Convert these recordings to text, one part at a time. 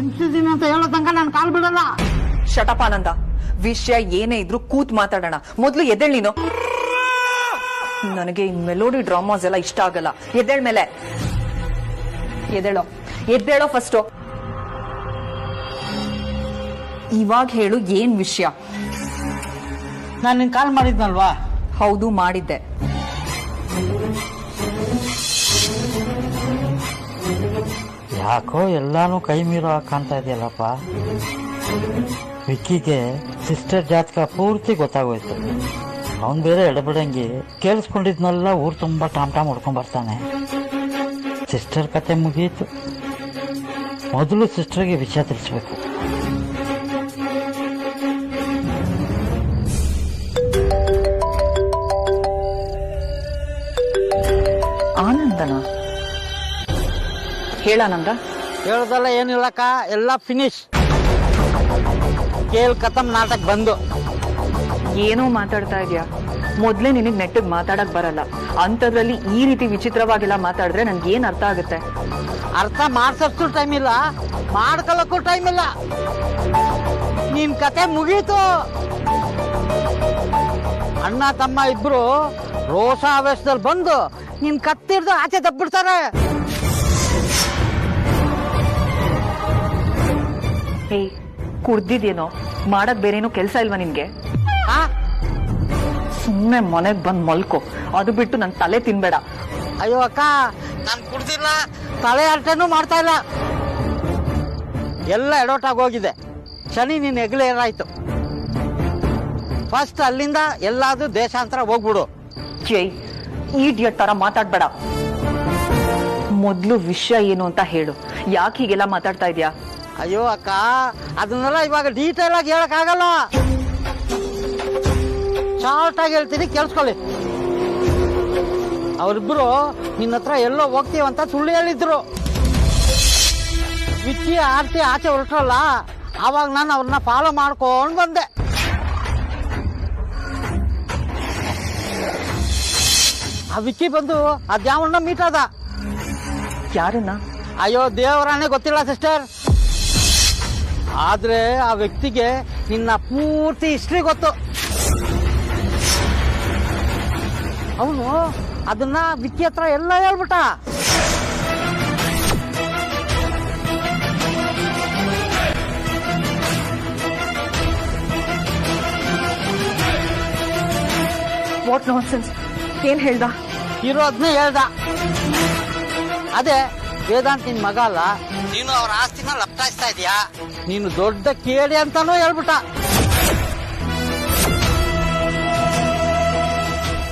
ಪ್ರೇಮಿಸಿದೀನಿ ಅಂತ ಹೇಳೋ ತನಕ ನಾನು ಕಾಲ್ ಬಿಡಲ್ಲ. ಶಟಪ್ ಆನಂದ, ವಿಷಯ ಏನೇ ಇದ್ರು ಕೂತ್ ಮಾತಾಡೋಣ. ಮೊದ್ಲು ಎದ್ದೇಳ್ ನೀನು. ನನಗೆ ಈ ಮೆಲೋಡಿ ಡ್ರಾಮಾಸ್ ಎಲ್ಲ ಇಷ್ಟ ಆಗಲ್ಲ. ಎದ್ದೇಳ್ ಮೇಲೆ ಎದ್ದೇಳೋ ಫಸ್ಟು. ಇವಾಗ ಹೇಳು, ಏನ್ ವಿಷಯ? ನಾನು ನಿನ್ ಕಾಲ್ ಮಾಡಿದ್ನಲ್ವಾ? ಹೌದು, ಮಾಡಿದ್ದೆ. ಯಾಕೋ ಎಲ್ಲಾನು ಕೈ ಮೀರೋ ಕಾಣ್ತಾ ಇದೆಯಲ್ಲಪ್ಪ. ವಿಕ್ಕಿಗೆ ಸಿಸ್ಟರ್ ಜಾತಕ ಪೂರ್ತಿ ಗೊತ್ತಾಗೋಯ್ತು. ಅವನ್ ಬೇರೆ ಎಡಬಿಡಂಗಿ ಕೇಳಿಸ್ಕೊಂಡಿದ್ನೆಲ್ಲ ಊರ್ ತುಂಬಾ ಟಾಮ್ ಹೊಡ್ಕೊಂಡ್ ಬರ್ತಾನೆ. ಸಿಸ್ಟರ್ ಕತೆ ಮುಗಿಯಿತು. ಮೊದಲು ಸಿಸ್ಟರ್ಗೆ ವಿಷಯ ತಿಳಿಸ್ಬೇಕು. ಆನಂದನ ಹೇಳಾನಂದ? ಹೇಳೋದಲ್ಲ ಏನಿಲ್ಲಕ್ಕ, ಎಲ್ಲ ಫಿನಿಶ್. ಕೇಳ್ ಕತಮ್ ನಾಟಕ ಬಂದು. ಏನೋ ಮಾತಾಡ್ತಾ ಇದ್ಯಾ? ಮೊದ್ಲೇ ನಿನಗ್ ನೆಟ್ಟಗ್ ಮಾತಾಡಕ್ ಬರಲ್ಲ, ಅಂತದ್ರಲ್ಲಿ ಈ ರೀತಿ ವಿಚಿತ್ರವಾಗೆಲ್ಲ ಮಾತಾಡಿದ್ರೆ ನನ್ಗೆ ಏನ್ ಅರ್ಥ ಆಗುತ್ತೆ? ಅರ್ಥ ಮಾಡ್ಸೋಷ್ಟು ಟೈಮ್ ಇಲ್ಲ, ಮಾಡ್ಕೊಳಕ್ಕೂ ಟೈಮ್ ಇಲ್ಲ. ನಿನ್ ಕತೆ ಮುಗೀತು. ಅಣ್ಣ ತಮ್ಮ ಇಬ್ರು ರೋಷ ಆವೇಶದಲ್ಲಿ ಬಂದು ನಿನ್ ಕತ್ತಿರ್ದು ಆಚೆ ತಪ್ಪಿಡ್ತಾರೆ. ಏಯ್, ಕುಡ್ದಿದ್ಯೇನೋ? ಮಾಡಕ್ ಬೇರೇನೋ ಕೆಲ್ಸ ಇಲ್ವಾ ನಿನ್ಗೆ? ಸುಮ್ಮನೆ ಮನೆಗ್ ಬಂದ್ ಮಲ್ಕೋ, ಅದು ಬಿಟ್ಟು ನನ್ ತಲೆ ತಿನ್ಬೇಡ. ಅಯ್ಯೋ ಅಕ್ಕ, ನಾನ್ ಕುಡ್ದಿಲ್ಲ, ತಲೆ ಅರ್ಟನೂ ಮಾಡ್ತಾ ಇಲ್ಲ. ಎಲ್ಲ ಎಡೋಟಾಗೋಗಿದೆ. ಶನಿ ನಿನ್ ಹೆಗ್ಲೆ ಏನಾಯ್ತು. ಫಸ್ಟ್ ಅಲ್ಲಿಂದ ಎಲ್ಲಾದ್ರೂ ದೇಶಾಂತರ ಹೋಗ್ಬಿಡು. ಜೈ, ಈಡಿಯಟ್ ತರ ಮಾತಾಡ್ಬೇಡ. ಮೊದ್ಲು ವಿಷಯ ಏನು ಅಂತ ಹೇಳು. ಯಾಕೆ ಹೀಗೆಲ್ಲ ಮಾತಾಡ್ತಾ ಇದ್ಯಾ? ಅಯ್ಯೋ ಅಕ್ಕ, ಅದನ್ನೆಲ್ಲ ಇವಾಗ ಡೀಟೇಲ್ ಆಗಿ ಹೇಳಕ್ ಆಗಲ್ಲ. ಶಾರ್ಟ್ ಆಗಿ ಹೇಳ್ತೀನಿ, ಕೇಳಿಸ್ಕೊಳ್ಳಿ. ಅವರಿಬ್ರು ನಿನ್ನ ಹತ್ರ ಎಲ್ಲೋ ಹೋಗ್ತೀವಂತ ಸುಳ್ಳು ಹೇಳಿದ್ರು. ವಿಕ್ಕಿ ಆರ್ತಿ ಆಚೆ ಹೊರಟ್ರಲ್ಲ, ಅವಾಗ ನಾನು ಅವ್ರನ್ನ ಫಾಲೋ ಮಾಡ್ಕೊಂಡ್ ಬಂದೆ. ಆ ವಿಕ್ಕಿ ಬಂದು ಅದ್ಯಾವನ್ನ ಮೀಟ್ ಆದ. ಯಾರನ್ನ? ಅಯ್ಯೋ ದೇವರಾನೇ ಗೊತ್ತಿಲ್ಲ ಸಿಸ್ಟರ್. ಆದ್ರೆ ಆ ವ್ಯಕ್ತಿಗೆ ನಿನ್ನ ಪೂರ್ತಿ ಹಿಸ್ಟ್ರಿ ಗೊತ್ತು. ಅವನು ಅದನ್ನ ವಿಕ್ಕಿ ಹತ್ರ ಎಲ್ಲ ಹೇಳ್ಬಿಟ್ಟ. What nonsense? ಏನ್ ಹೇಳ್ದ? ಇರೋದ್ನೇ ಹೇಳ್ದ. ಅದೇ ವೇದಾಂತ್ ನಿನ್ ಮಗ ಅಲ್ಲ, ನೀನು ಅವ್ರ ಆಸ್ತಿನ ಲಪ್ಟಾಯಿಸ್ತಾ ಇದೀಯಾ, ನೀನು ದೊಡ್ಡ ಕೇಳಿ ಅಂತಾನೂ ಹೇಳ್ಬಿಟ್ಟ.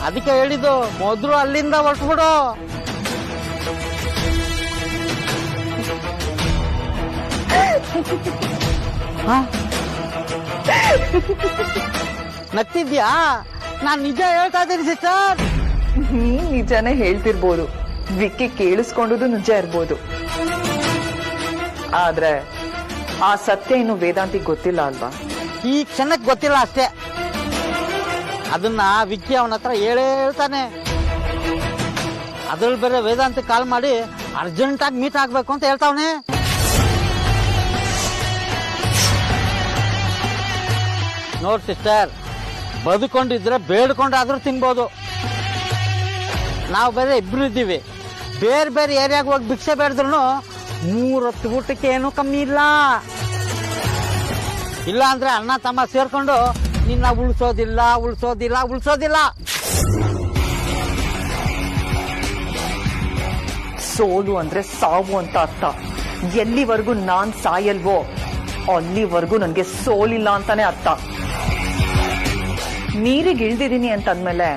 ಅದಕ್ಕೆ ಹೇಳಿದ್ದು ಮೊದಲು ಅಲ್ಲಿಂದ ಹೊರಟ್ಬಿಡು. ನಗ್ತಿದ್ಯಾ? ನಾನ್ ನಿಜ ಹೇಳ್ತಾ ಇದ್ದೀನಿ ಸಿಸ್ಟರ್. ನೀನ್ ನಿಜಾನೇ ಹೇಳ್ತಿರ್ಬೋದು, ವಿಕ್ಕಿ ಕೇಳಿಸ್ಕೊಂಡುದು ನಿಜ ಇರ್ಬೋದು. ಆದ್ರೆ ಆ ಸತ್ಯ ಇನ್ನು ವೇದಾಂತಿಗೆ ಗೊತ್ತಿಲ್ಲ ಅಲ್ವಾ? ಈ ಕ್ಷಣಕ್ಕೆ ಗೊತ್ತಿಲ್ಲ ಅಷ್ಟೇ. ಅದನ್ನ ವಿಕ್ಕಿ ಅವನ ಹತ್ರ ಹೇಳ್ತಾನೆ. ಅದ್ರಲ್ಲಿ ಬೇರೆ ವೇದಾಂತ ಕಾಲ್ ಮಾಡಿ ಅರ್ಜೆಂಟ್ ಆಗಿ ಮೀಟ್ ಆಗ್ಬೇಕು ಅಂತ ಹೇಳ್ತಾವನೆ. ನೋಡ್ ಸಿಸ್ಟರ್, ಬದುಕೊಂಡಿದ್ರೆ ಬೇಡ್ಕೊಂಡಾದ್ರೂ ತಿನ್ಬೋದು. ನಾವು ಬೇರೆ ಇಬ್ರು ಇದ್ದೀವಿ. ಬೇರೆ ಬೇರೆ ಏರಿಯಾಗ ಹೋಗಿ ಭಿಕ್ಷೆ ಬೇಡಿದ್ರು 3 ಹೊತ್ತು ಊಟಕ್ಕೆ ಏನೂ ಕಮ್ಮಿ ಇಲ್ಲ. ಇಲ್ಲ ಅಂದ್ರೆ ಅಣ್ಣ ತಮ್ಮ ಸೇರ್ಕೊಂಡು ನಿನ್ನ ಉಳಿಸೋದಿಲ್ಲ. ಸೋಲು ಅಂದ್ರೆ ಸಾವು ಅಂತ ಅರ್ಥ. ಎಲ್ಲಿವರೆಗೂ ನಾನ್ ಸಾಯಲ್ವೋ ಅಲ್ಲಿವರೆಗೂ ನನ್ಗೆ ಸೋಲಿಲ್ಲ ಅಂತಾನೆ ಅರ್ಥ. ನೀರಿಗೆ ಇಳ್ದಿದೀನಿ ಅಂತಂದ್ಮೇಲೆ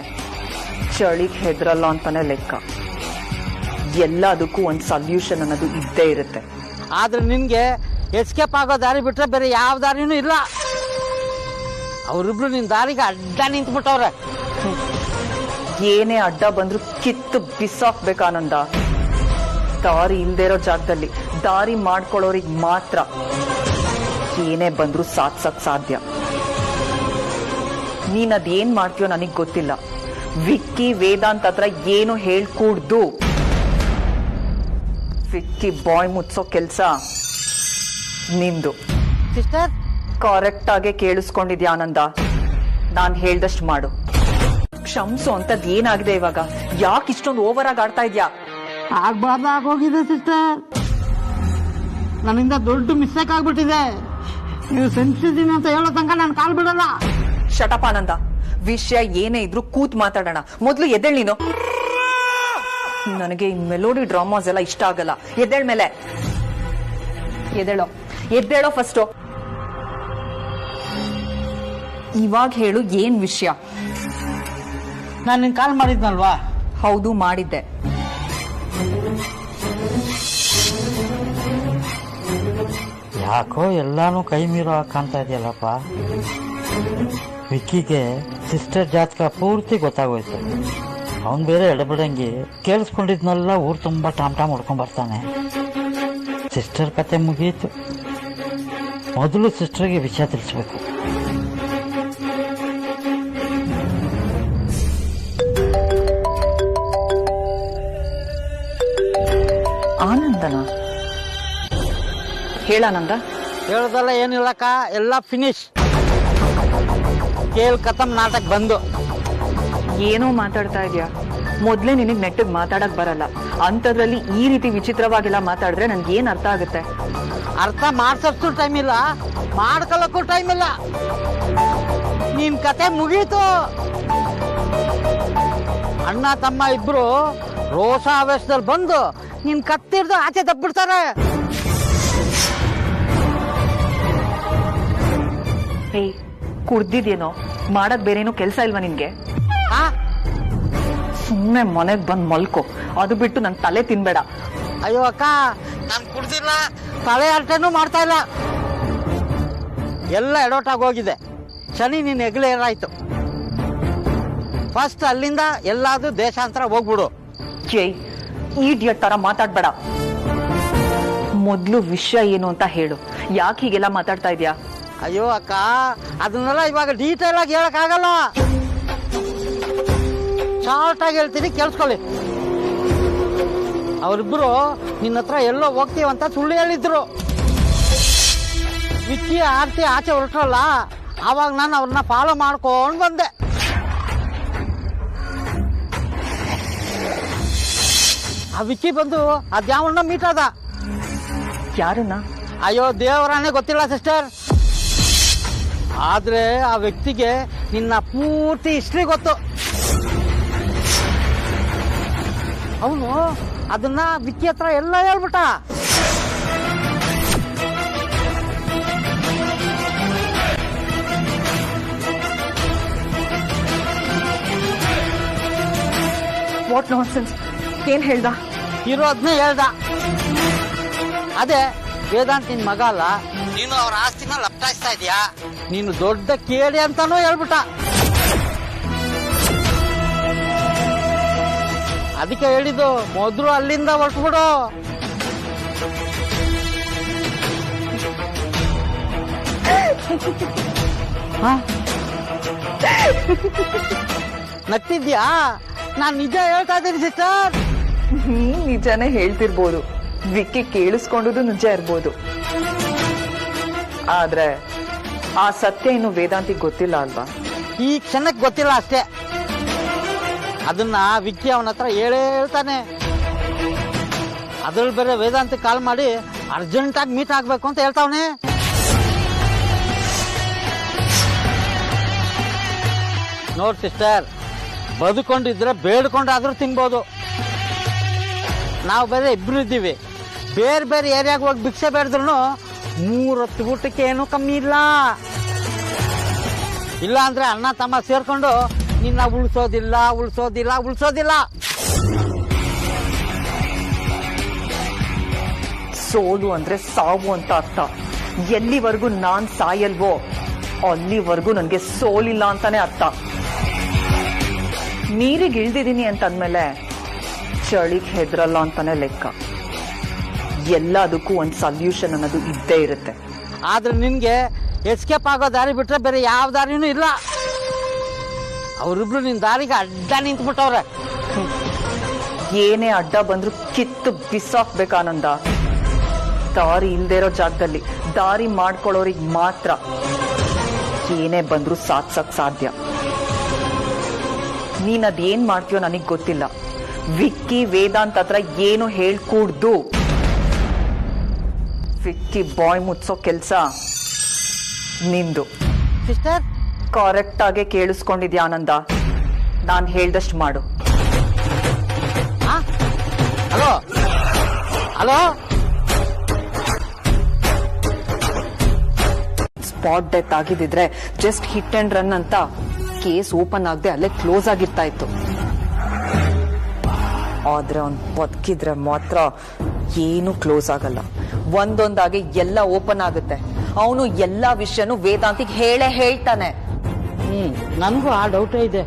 ಚಳಿಗ್ ಹೆದ್ರಲ್ಲ ಅಂತಾನೆ ಲೆಕ್ಕ. ಎಲ್ಲದಕ್ಕೂ ಒಂದ್ ಸೊಲ್ಯೂಷನ್ ಅನ್ನೋದು ಇದ್ದೇ ಇರುತ್ತೆ. ಆದ್ರೆ ನಿನ್ಗೆ ಎಸ್ಕೇಪ್ ಆಗೋ ದಾರಿ ಬಿಟ್ರೆ ಬೇರೆ ಯಾವ ದಾರಿನೂ ಇಲ್ಲ. ಅವರಿಬ್ರು ನಿನ್ ದಾರಿಗೆ ಅಡ್ಡ ನಿಂತ್ಬಿಟ್ಟವ್ರೆ. ಏನೇ ಅಡ್ಡ ಬಂದ್ರು ಕಿತ್ತು ಬಿಸಾಕ್ಬೇಕಾನಂದ. ದಾರಿ ಇಲ್ದೇ ಇರೋ ಜಾಗದಲ್ಲಿ ದಾರಿ ಮಾಡ್ಕೊಳ್ಳೋರಿಗೆ ಮಾತ್ರ ಏನೇ ಬಂದ್ರು ಸಾಧ್ಸಕ್ ಸಾಧ್ಯ. ನೀನ್ ಅದೇನ್ ಮಾಡ್ತೀಯೋ ನನಗ್ ಗೊತ್ತಿಲ್ಲ. ವಿಕ್ಕಿ ವೇದಾಂತ್ ಹತ್ರ ಏನು ಹೇಳ್ಕೂಡ್ದು. ವಿಕ್ಕಿ ಬಾಯ್ ಮುಚ್ಚೋ ಕೆಲ್ಸ ನಿಂದು. ಸಿಸ್ಟರ್, ಕರೆಕ್ಟ್ ಆಗಿ ಕೇಳಿಸ್ಕೊಂಡಿದ್ಯಾ ಆನಂದ? ನಾನ್ ಹೇಳ್ದಷ್ಟು ಮಾಡು. ಕ್ಷಮ್ಸು ಅಂತದ್ ಏನಾಗಿದೆ ಇವಾಗ? ಯಾಕೆ ಇಷ್ಟೊಂದು ಓವರ್ ಆಗಿ ಆಡ್ತಾ ಇದ್ಯಾ? ಆಗ್ಬಾರ್ದು ಆಗೋಗಿದೆ ಸಿಸ್ಟರ್. ನನ್ನಿಂದ ದೊಡ್ಡ ಮಿಸ್ಟೇಕ್ ಆಗ್ಬಿಟ್ಟಿದೆ. ನೀವು ಸೆನ್ಸಿದ್ದೀನಿ ಅಂತ ಹೇಳೋ ತನಕ ನಾನು ಕಾಲ್ ಬಿಡಲ್ಲ. ಶಟಪ್ ಆನಂದ. ವಿಷಯ ಏನೇ ಇದ್ರು ಕೂತ್ ಮಾತಾಡೋಣ. ಮೊದ್ಲು ಎದ್ದೇಳ್ ನೀನು. ನನಗೆ ಈ ಮೆಲೋಡಿ ಡ್ರಾಮಾಸ್ ಎಲ್ಲ ಇಷ್ಟ ಆಗಲ್ಲ. ಎದ್ದೇಳ್ ಮೇಲೆ. ಎದ್ದೇಳೋ ಫಸ್ಟು. ಇವಾಗ ಹೇಳು, ಏನ್ ವಿಷಯ? ನಾನು ನಿನ್ ಕಾಲ್ ಮಾಡಿದ್ನಲ್ವಾ? ಹೌದು, ಮಾಡಿದ್ದೆ. ಯಾಕೋ ಎಲ್ಲಾನು ಕೈ ಮೀರೋ ಕಾಣ್ತಾ ಇದೆಯಲ್ಲಪ್ಪ. ವಿಕ್ಕಿಗೆ ಸಿಸ್ಟರ್ ಜಾತಕ ಪೂರ್ತಿ ಗೊತ್ತಾಗೋಯ್ತು. ಅವನ್ ಬೇರೆ ಎಡಬಿಡಂಗಿ ಕೇಳಿಸ್ಕೊಂಡಿದ್ನೆಲ್ಲ ಊರ್ ತುಂಬಾ ಟಾಮ್ ಹೊಡ್ಕೊಂಡ್ ಬರ್ತಾನೆ. ಸಿಸ್ಟರ್ ಕತೆ ಮುಗಿಯಿತು. ಮೊದಲು ಸಿಸ್ಟರ್ಗೆ ವಿಷಯ ತಿಳಿಸ್ಬೇಕು. ಆನಂದನ ಹೇಳಾನಂದ? ಹೇಳೋದಲ್ಲ ಏನಿಲ್ಲಕ್ಕ, ಎಲ್ಲ ಫಿನಿಶ್. ಕೇಳ್ ಕತಮ್ ನಾಟಕ ಬಂದು. ಏನೋ ಮಾತಾಡ್ತಾ ಇದ್ಯಾ? ಮೊದ್ಲೇ ನಿನಗ್ ನೆಟ್ಟಿಗೆ ಮಾತಾಡಕ್ ಬರಲ್ಲ. ಅಂತದ್ರಲ್ಲಿ ಈ ರೀತಿ ವಿಚಿತ್ರವಾಗೆಲ್ಲ ಮಾತಾಡಿದ್ರೆ ನನ್ಗೆ ಏನ್ ಅರ್ಥ ಆಗುತ್ತೆ? ಅರ್ಥ ಮಾಡ್ಸೋಷ್ಟು ಟೈಮ್ ಇಲ್ಲ, ಮಾಡ್ಕೊಳ್ಳಕ್ಕೂ ಟೈಮ್ ಇಲ್ಲ. ನಿನ್ ಕತೆ ಮುಗೀತು. ಅಣ್ಣ ತಮ್ಮ ಇಬ್ರು ರೋಷ ಆವೇಶದಲ್ಲಿ ಬಂದು ನಿನ್ ಕತ್ತಿಡ್ದು ಆಚೆ ತಪ್ಪಿಡ್ತಾರೆ. ಏಯ್, ಕುಡ್ದಿದ್ಯೇನೋ? ಮಾಡಕ್ ಬೇರೇನೋ ಕೆಲ್ಸ ಇಲ್ವಾ ನಿನ್ಗೆ? ಸುಮ್ಮನೆ ಮನೆಗ್ ಬಂದ್ ಮಲ್ಕೋ. ಅದು ಬಿಟ್ಟು ನನ್ ತಲೆ ತಿನ್ಬೇಡ. ಅಯ್ಯೋ ಅಕ್ಕ, ನಾನು ಕುಡ್ದಿಲ್ಲ, ತಲೆ ಅಲ್ಟೇನೂ ಮಾಡ್ತಾ ಇಲ್ಲ. ಎಲ್ಲ ಎಡೋಟಾಗಿ ಹೋಗಿದೆ. ಶನಿ ನಿನ್ ಹೆಗ್ಲೆ ಏನಾಯ್ತು. ಫಸ್ಟ್ ಅಲ್ಲಿಂದ ಎಲ್ಲಾದ್ರೂ ದೇಶಾಂತರ ಹೋಗ್ಬಿಡು. ಜೈ, ಈಡಿಯಟ್ ತರ ಮಾತಾಡ್ಬೇಡ. ಮೊದ್ಲು ವಿಷಯ ಏನು ಅಂತ ಹೇಳು. ಯಾಕೆ ಹೀಗೆಲ್ಲ ಮಾತಾಡ್ತಾ ಇದ್ಯಾ? ಅಯ್ಯೋ ಅಕ್ಕ, ಅದನ್ನೆಲ್ಲ ಇವಾಗ ಡೀಟೇಲ್ ಆಗಿ ಹೇಳಕ್ ಆಗಲ್ಲ. ಶಾರ್ಟ್ ಆಗಿ ಹೇಳ್ತೀನಿ, ಕೇಳಿಸ್ಕೊಳ್ಳಿ. ಅವರಿಬ್ರು ನಿನ್ನ ಹತ್ರ ಎಲ್ಲೋ ಹೋಗ್ತೀವಂತ ಸುಳ್ಳು ಹೇಳಿದ್ರು. ವಿಕ್ಕಿ ಆರ್ತಿ ಆಚೆ ಹೊರಟ್ರಲ್ಲ, ಆವಾಗ ನಾನು ಅವ್ರನ್ನ ಫಾಲೋ ಮಾಡ್ಕೊಂಡು ಬಂದೆ. ಆ ವಿಕ್ಕಿ ಬಂದು ಅದ್ಯಾವನ್ನ ಮೀಟ್ ಆದ. ಯಾರನ್ನ? ಅಯ್ಯೋ ದೇವರಾನೇ ಗೊತ್ತಿಲ್ಲ ಸಿಸ್ಟರ್. ಆದ್ರೆ ಆ ವ್ಯಕ್ತಿಗೆ ನಿನ್ನ ಪೂರ್ತಿ ಹಿಸ್ಟ್ರಿ ಗೊತ್ತು. ಅವನು ಅದನ್ನ ವಿಕ್ಕಿ ಹತ್ರ ಎಲ್ಲ ಹೇಳ್ಬಿಟ್ಟ. What nonsense? ಏನ್ ಹೇಳ್ದ? ಇರೋದ್ನೇ ಹೇಳ್ದ. ಅದೇ ವೇದಾಂತ್ ನಿನ್ ಮಗ ಅಲ್ಲ, ನೀನು ಅವ್ರ ಆಸ್ತಿನ ಲಪ್ಟಾಯಿಸ್ತಾ ಇದೀಯಾ, ನೀನು ದೊಡ್ಡ ಕೇಳಿ ಅಂತಾನೂ ಹೇಳ್ಬಿಟ್ಟ. ಅದಕ್ಕೆ ಹೇಳಿದ್ದು, ಮೊದಲು ಅಲ್ಲಿಂದ ಹೊರಟ್ಬಿಡು. ನಗ್ತಿದ್ಯಾ? ನಾನ್ ನಿಜ ಹೇಳ್ತಾ ಇದ್ದೀನಿ ಸಿಸ್ಟರ್. ನೀನ್ ನಿಜಾನೇ ಹೇಳ್ತಿರ್ಬೋದು, ವಿಕ್ಕಿ ಕೇಳಿಸ್ಕೊಂಡುದು ನಿಜ ಇರ್ಬೋದು. ಆದ್ರೆ ಆ ಸತ್ಯ ಇನ್ನು ವೇದಾಂತಿಗೆ ಗೊತ್ತಿಲ್ಲ ಅಲ್ವಾ? ಈ ಕ್ಷಣಕ್ಕೆ ಗೊತ್ತಿಲ್ಲ ಅಷ್ಟೇ. ಅದನ್ನ ವಿಕ್ಕಿ ಅವನ ಹತ್ರ ಹೇಳ್ತಾನೆ. ಅದ್ರಲ್ಲಿ ಬೇರೆ ವೇದಾಂತ ಕಾಲ್ ಮಾಡಿ ಅರ್ಜೆಂಟ್ ಆಗಿ ಮೀಟ್ ಆಗ್ಬೇಕು ಅಂತ ಹೇಳ್ತಾವನೆ. ನೋಡ್ ಸಿಸ್ಟರ್, ಬದುಕೊಂಡಿದ್ರೆ ಬೇಡ್ಕೊಂಡಾದ್ರೂ ತಿನ್ಬೋದು. ನಾವು ಬೇರೆ ಇಬ್ರು ಇದ್ದೀವಿ. ಬೇರೆ ಬೇರೆ ಏರಿಯಾಗ ಹೋಗಿ ಭಿಕ್ಷೆ ಬೇಡಿದ್ರು 3 ಹೊತ್ತು ಊಟಕ್ಕೆ ಏನೂ ಕಮ್ಮಿ ಇಲ್ಲ. ಇಲ್ಲ ಅಂದ್ರೆ ಅಣ್ಣ ತಮ್ಮ ಸೇರ್ಕೊಂಡು ನಿನ್ನ ಉಳಿಸೋದಿಲ್ಲ. ಸೋಲು ಅಂದ್ರೆ ಸಾವು ಅಂತ ಅರ್ಥ. ಎಲ್ಲಿವರೆಗೂ ನಾನ್ ಸಾಯಲ್ವೋ ಅಲ್ಲಿವರೆಗೂ ನನ್ಗೆ ಸೋಲಿಲ್ಲ ಅಂತಾನೆ ಅರ್ಥ. ನೀರಿಗೆ ಇಳ್ದಿದೀನಿ ಅಂತಂದ್ಮೇಲೆ ಚಳಿಗೆ ಹೆದ್ರಲ್ಲ ಅಂತಾನೆ ಲೆಕ್ಕ. ಎಲ್ಲದಕ್ಕೂ ಒಂದ್ ಸೊಲ್ಯೂಷನ್ ಅನ್ನೋದು ಇದ್ದೇ ಇರುತ್ತೆ. ಆದ್ರೆ ನಿನ್ಗೆ ಎಸ್ಕೇಪ್ ಆಗೋ ದಾರಿ ಬಿಟ್ರೆ ಬೇರೆ ಯಾವ ದಾರಿನೂ ಇಲ್ಲ. ಅವರಿಬ್ರು ನಿನ್ ದಾರಿಗೆ ಅಡ್ಡ ನಿಂತ್ಬಿಟ್ಟವ್ರೆ. ಏನೇ ಅಡ್ಡ ಬಂದ್ರು ಕಿತ್ತು ಬಿಸಾಕ್ಬೇಕಾನಂದ. ದಾರಿ ಇಲ್ದೇ ಇರೋ ಜಾಗದಲ್ಲಿ ದಾರಿ ಮಾಡ್ಕೊಳ್ಳೋರಿಗೆ ಮಾತ್ರ ಏನೇ ಬಂದ್ರೂ ಸಾಧಿಸಕ್ ಸಾಧ್ಯ. ನೀನ್ ಅದೇನ್ ಮಾಡ್ತೀಯೋ ನನಗ್ ಗೊತ್ತಿಲ್ಲ. ವಿಕ್ಕಿ ವೇದಾಂತ್ ಹತ್ರ ಏನು ಹೇಳ್ಕೂಡ್ದು. ವಿಕ್ಕಿ ಬಾಯ್ ಮುಚ್ಚೋ ಕೆಲ್ಸ ನಿಂದು. ಸಿಸ್ಟರ್, ಕರೆಕ್ಟ್ ಆಗಿ ಕೇಳಿಸ್ಕೊಂಡಿದ್ಯಾ ಆನಂದ? ನಾನ್ ಹೇಳ್ದಷ್ಟು ಮಾಡು. Hello hello. ಸ್ಪಾಟ್ ಡೆತ್ ಆಗಿದ್ರೆ ಜಸ್ಟ್ ಹಿಟ್ ಅಂಡ್ ರನ್ ಅಂತ ಕೇಸ್ ಓಪನ್ ಆಗದೆ ಅಲ್ಲೇ ಕ್ಲೋಸ್ ಆಗಿರ್ತಾ ಇತ್ತು. ಆದ್ರೆ ಅವ್ನ್ ಬದುಕಿದ್ರೆ ಮಾತ್ರ ಏನು ಕ್ಲೋಸ್ ಆಗಲ್ಲ. ಒಂದೊಂದಾಗಿ ಎಲ್ಲ ಓಪನ್ ಆಗುತ್ತೆ. ಅವನು ಎಲ್ಲಾ ವಿಷಯನೂ ವೇದಾಂತಿಗೆ ಹೇಳ್ತಾನೆ. ನನ್ಗೂ ಆ ಡೌಟೇ ಇದೆ.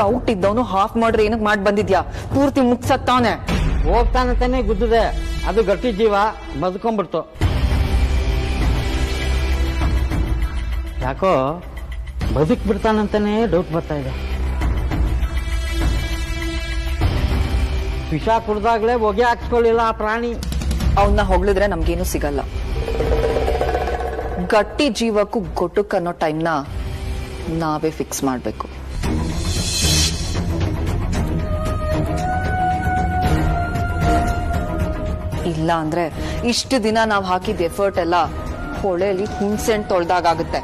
ಡೌಟ್ ಇದ್ದವನು ಹಾಫ್ ಮಾಡ್ರೆ ಏನಕ್ಕೆ ಮಾಡಿ ಬಂದಿದ್ಯಾ? ಪೂರ್ತಿ ಮುಗ್ಸತ್ತಾನೆ. ಹೋಗ್ತಾನಂತಾನೆ ಗುದ್ದಿದೆ. ಅದು ಗಟ್ಟಿ ಜೀವ ಬದುಕೊಂಡ್ಬಿಡ್ತು. ಯಾಕೋ ಬದುಕ್ ಬಿಡ್ತಾನಂತಾನೆ ಡೌಟ್ ಬರ್ತಾ ಇದೆ. ವಿಷ ಕುಡ್ದಾಗ್ಲೇ ಹೊಗೆ ಹಾಕ್ಸ್ಕೊಳ್ಳಿಲ್ಲ ಆ ಪ್ರಾಣಿ. ಅವನ್ನ ಹೊಗಳಿದ್ರೆ ನಮ್ಗೇನು ಸಿಗಲ್ಲ. ಗಟ್ಟಿ ಜೀವಕ್ಕೂ ಗೊಟ್ಟಕ್ ಅನ್ನೋ ಟೈಮ್ನ ನಾವೇ ಫಿಕ್ಸ್ ಮಾಡ್ಬೇಕು. ಇಲ್ಲ ಅಂದ್ರೆ ಇಷ್ಟು ದಿನ ನಾವು ಹಾಕಿದ ಎಫರ್ಟ್ ಎಲ್ಲ ಹೊಳೆಯಲ್ಲಿ ಹುಣ್ಸೆಣ್ ತೊಳ್ದಾಗುತ್ತೆ.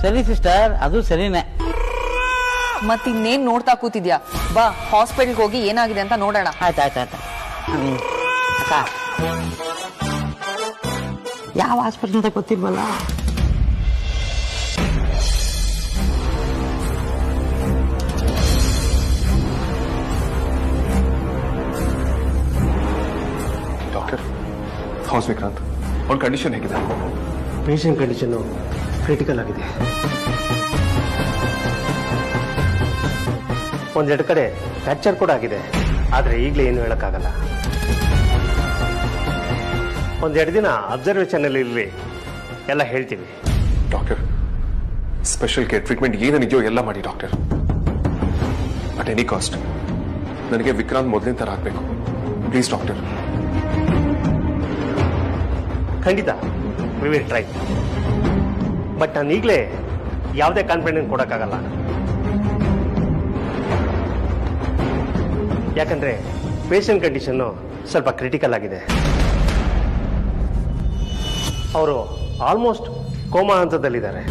ಸರಿ ಸಿಸ್ಟರ್, ಅದು ಸರಿನೇ. ಮತ್ತಿನ್ನೇನ್ ನೋಡ್ತಾ ಕೂತಿದ್ಯಾ? ಬಾ, ಹಾಸ್ಪಿಟಲ್ಗೆ ಹೋಗಿ ಏನಾಗಿದೆ ಅಂತ ನೋಡೋಣ. ಆಯ್ತಾಯ್ತಾಯ್ತು. ಅಕ್ಕ, ಯಾವ ಹಾಸ್ಪಿಟಲ್ ಅಂತ ಗೊತ್ತಿಲ್ವಲ್ಲ? ಡಾಕ್ಟರ್, ಹೌಸ್ ವಿಕ್ರಾಂತ್, ಅವ್ರ ಕಂಡೀಷನ್ ಹೇಗಿದೆ? ಪೇಷಂಟ್ ಕಂಡೀಷನ್ನು ಕ್ರಿಟಿಕಲ್ ಆಗಿದೆ. ಒಂದೆರಡು ಕಡೆ ಫ್ರ್ಯಾಕ್ಚರ್ ಕೂಡ ಆಗಿದೆ. ಆದರೆ ಈಗಲೇ ಏನು ಹೇಳೋಕ್ಕಾಗಲ್ಲ. ಒಂದೆರಡು ದಿನ ಅಬ್ಸರ್ವೇಷನಲ್ಲಿ ಇರಲಿ, ಎಲ್ಲ ಹೇಳ್ತೀವಿ. ಡಾಕ್ಟರ್, ಸ್ಪೆಷಲ್ ಕೇರ್ ಟ್ರೀಟ್ಮೆಂಟ್ ಏನಿದೆಯೋ ಎಲ್ಲ ಮಾಡಿ ಡಾಕ್ಟರ್. ಅಟ್ ಎನಿ ಕಾಸ್ಟ್ ನನಗೆ ವಿಕ್ರಾಂತ್ ಮೊದಲಿನ ಥರ ಆಗಬೇಕು. Please doctor. ಖಂಡಿತ ವಿ ವಿಲ್ ಟ್ರೈ. ಬಟ್ ನಾನು ಈಗಲೇ ಯಾವುದೇ ಕಾನ್ಫಿಡೆನ್ಸ್ ಕೊಡೋಕ್ಕಾಗಲ್ಲ. ಯಾಕಂದ್ರೆ ಪೇಷಂಟ್ ಕಂಡೀಷನ್ನು ಸ್ವಲ್ಪ ಕ್ರಿಟಿಕಲ್ ಆಗಿದೆ. ಅವರು ಆಲ್ಮೋಸ್ಟ್ ಕೋಮಾ ಹಂತದಲ್ಲಿದ್ದಾರೆ.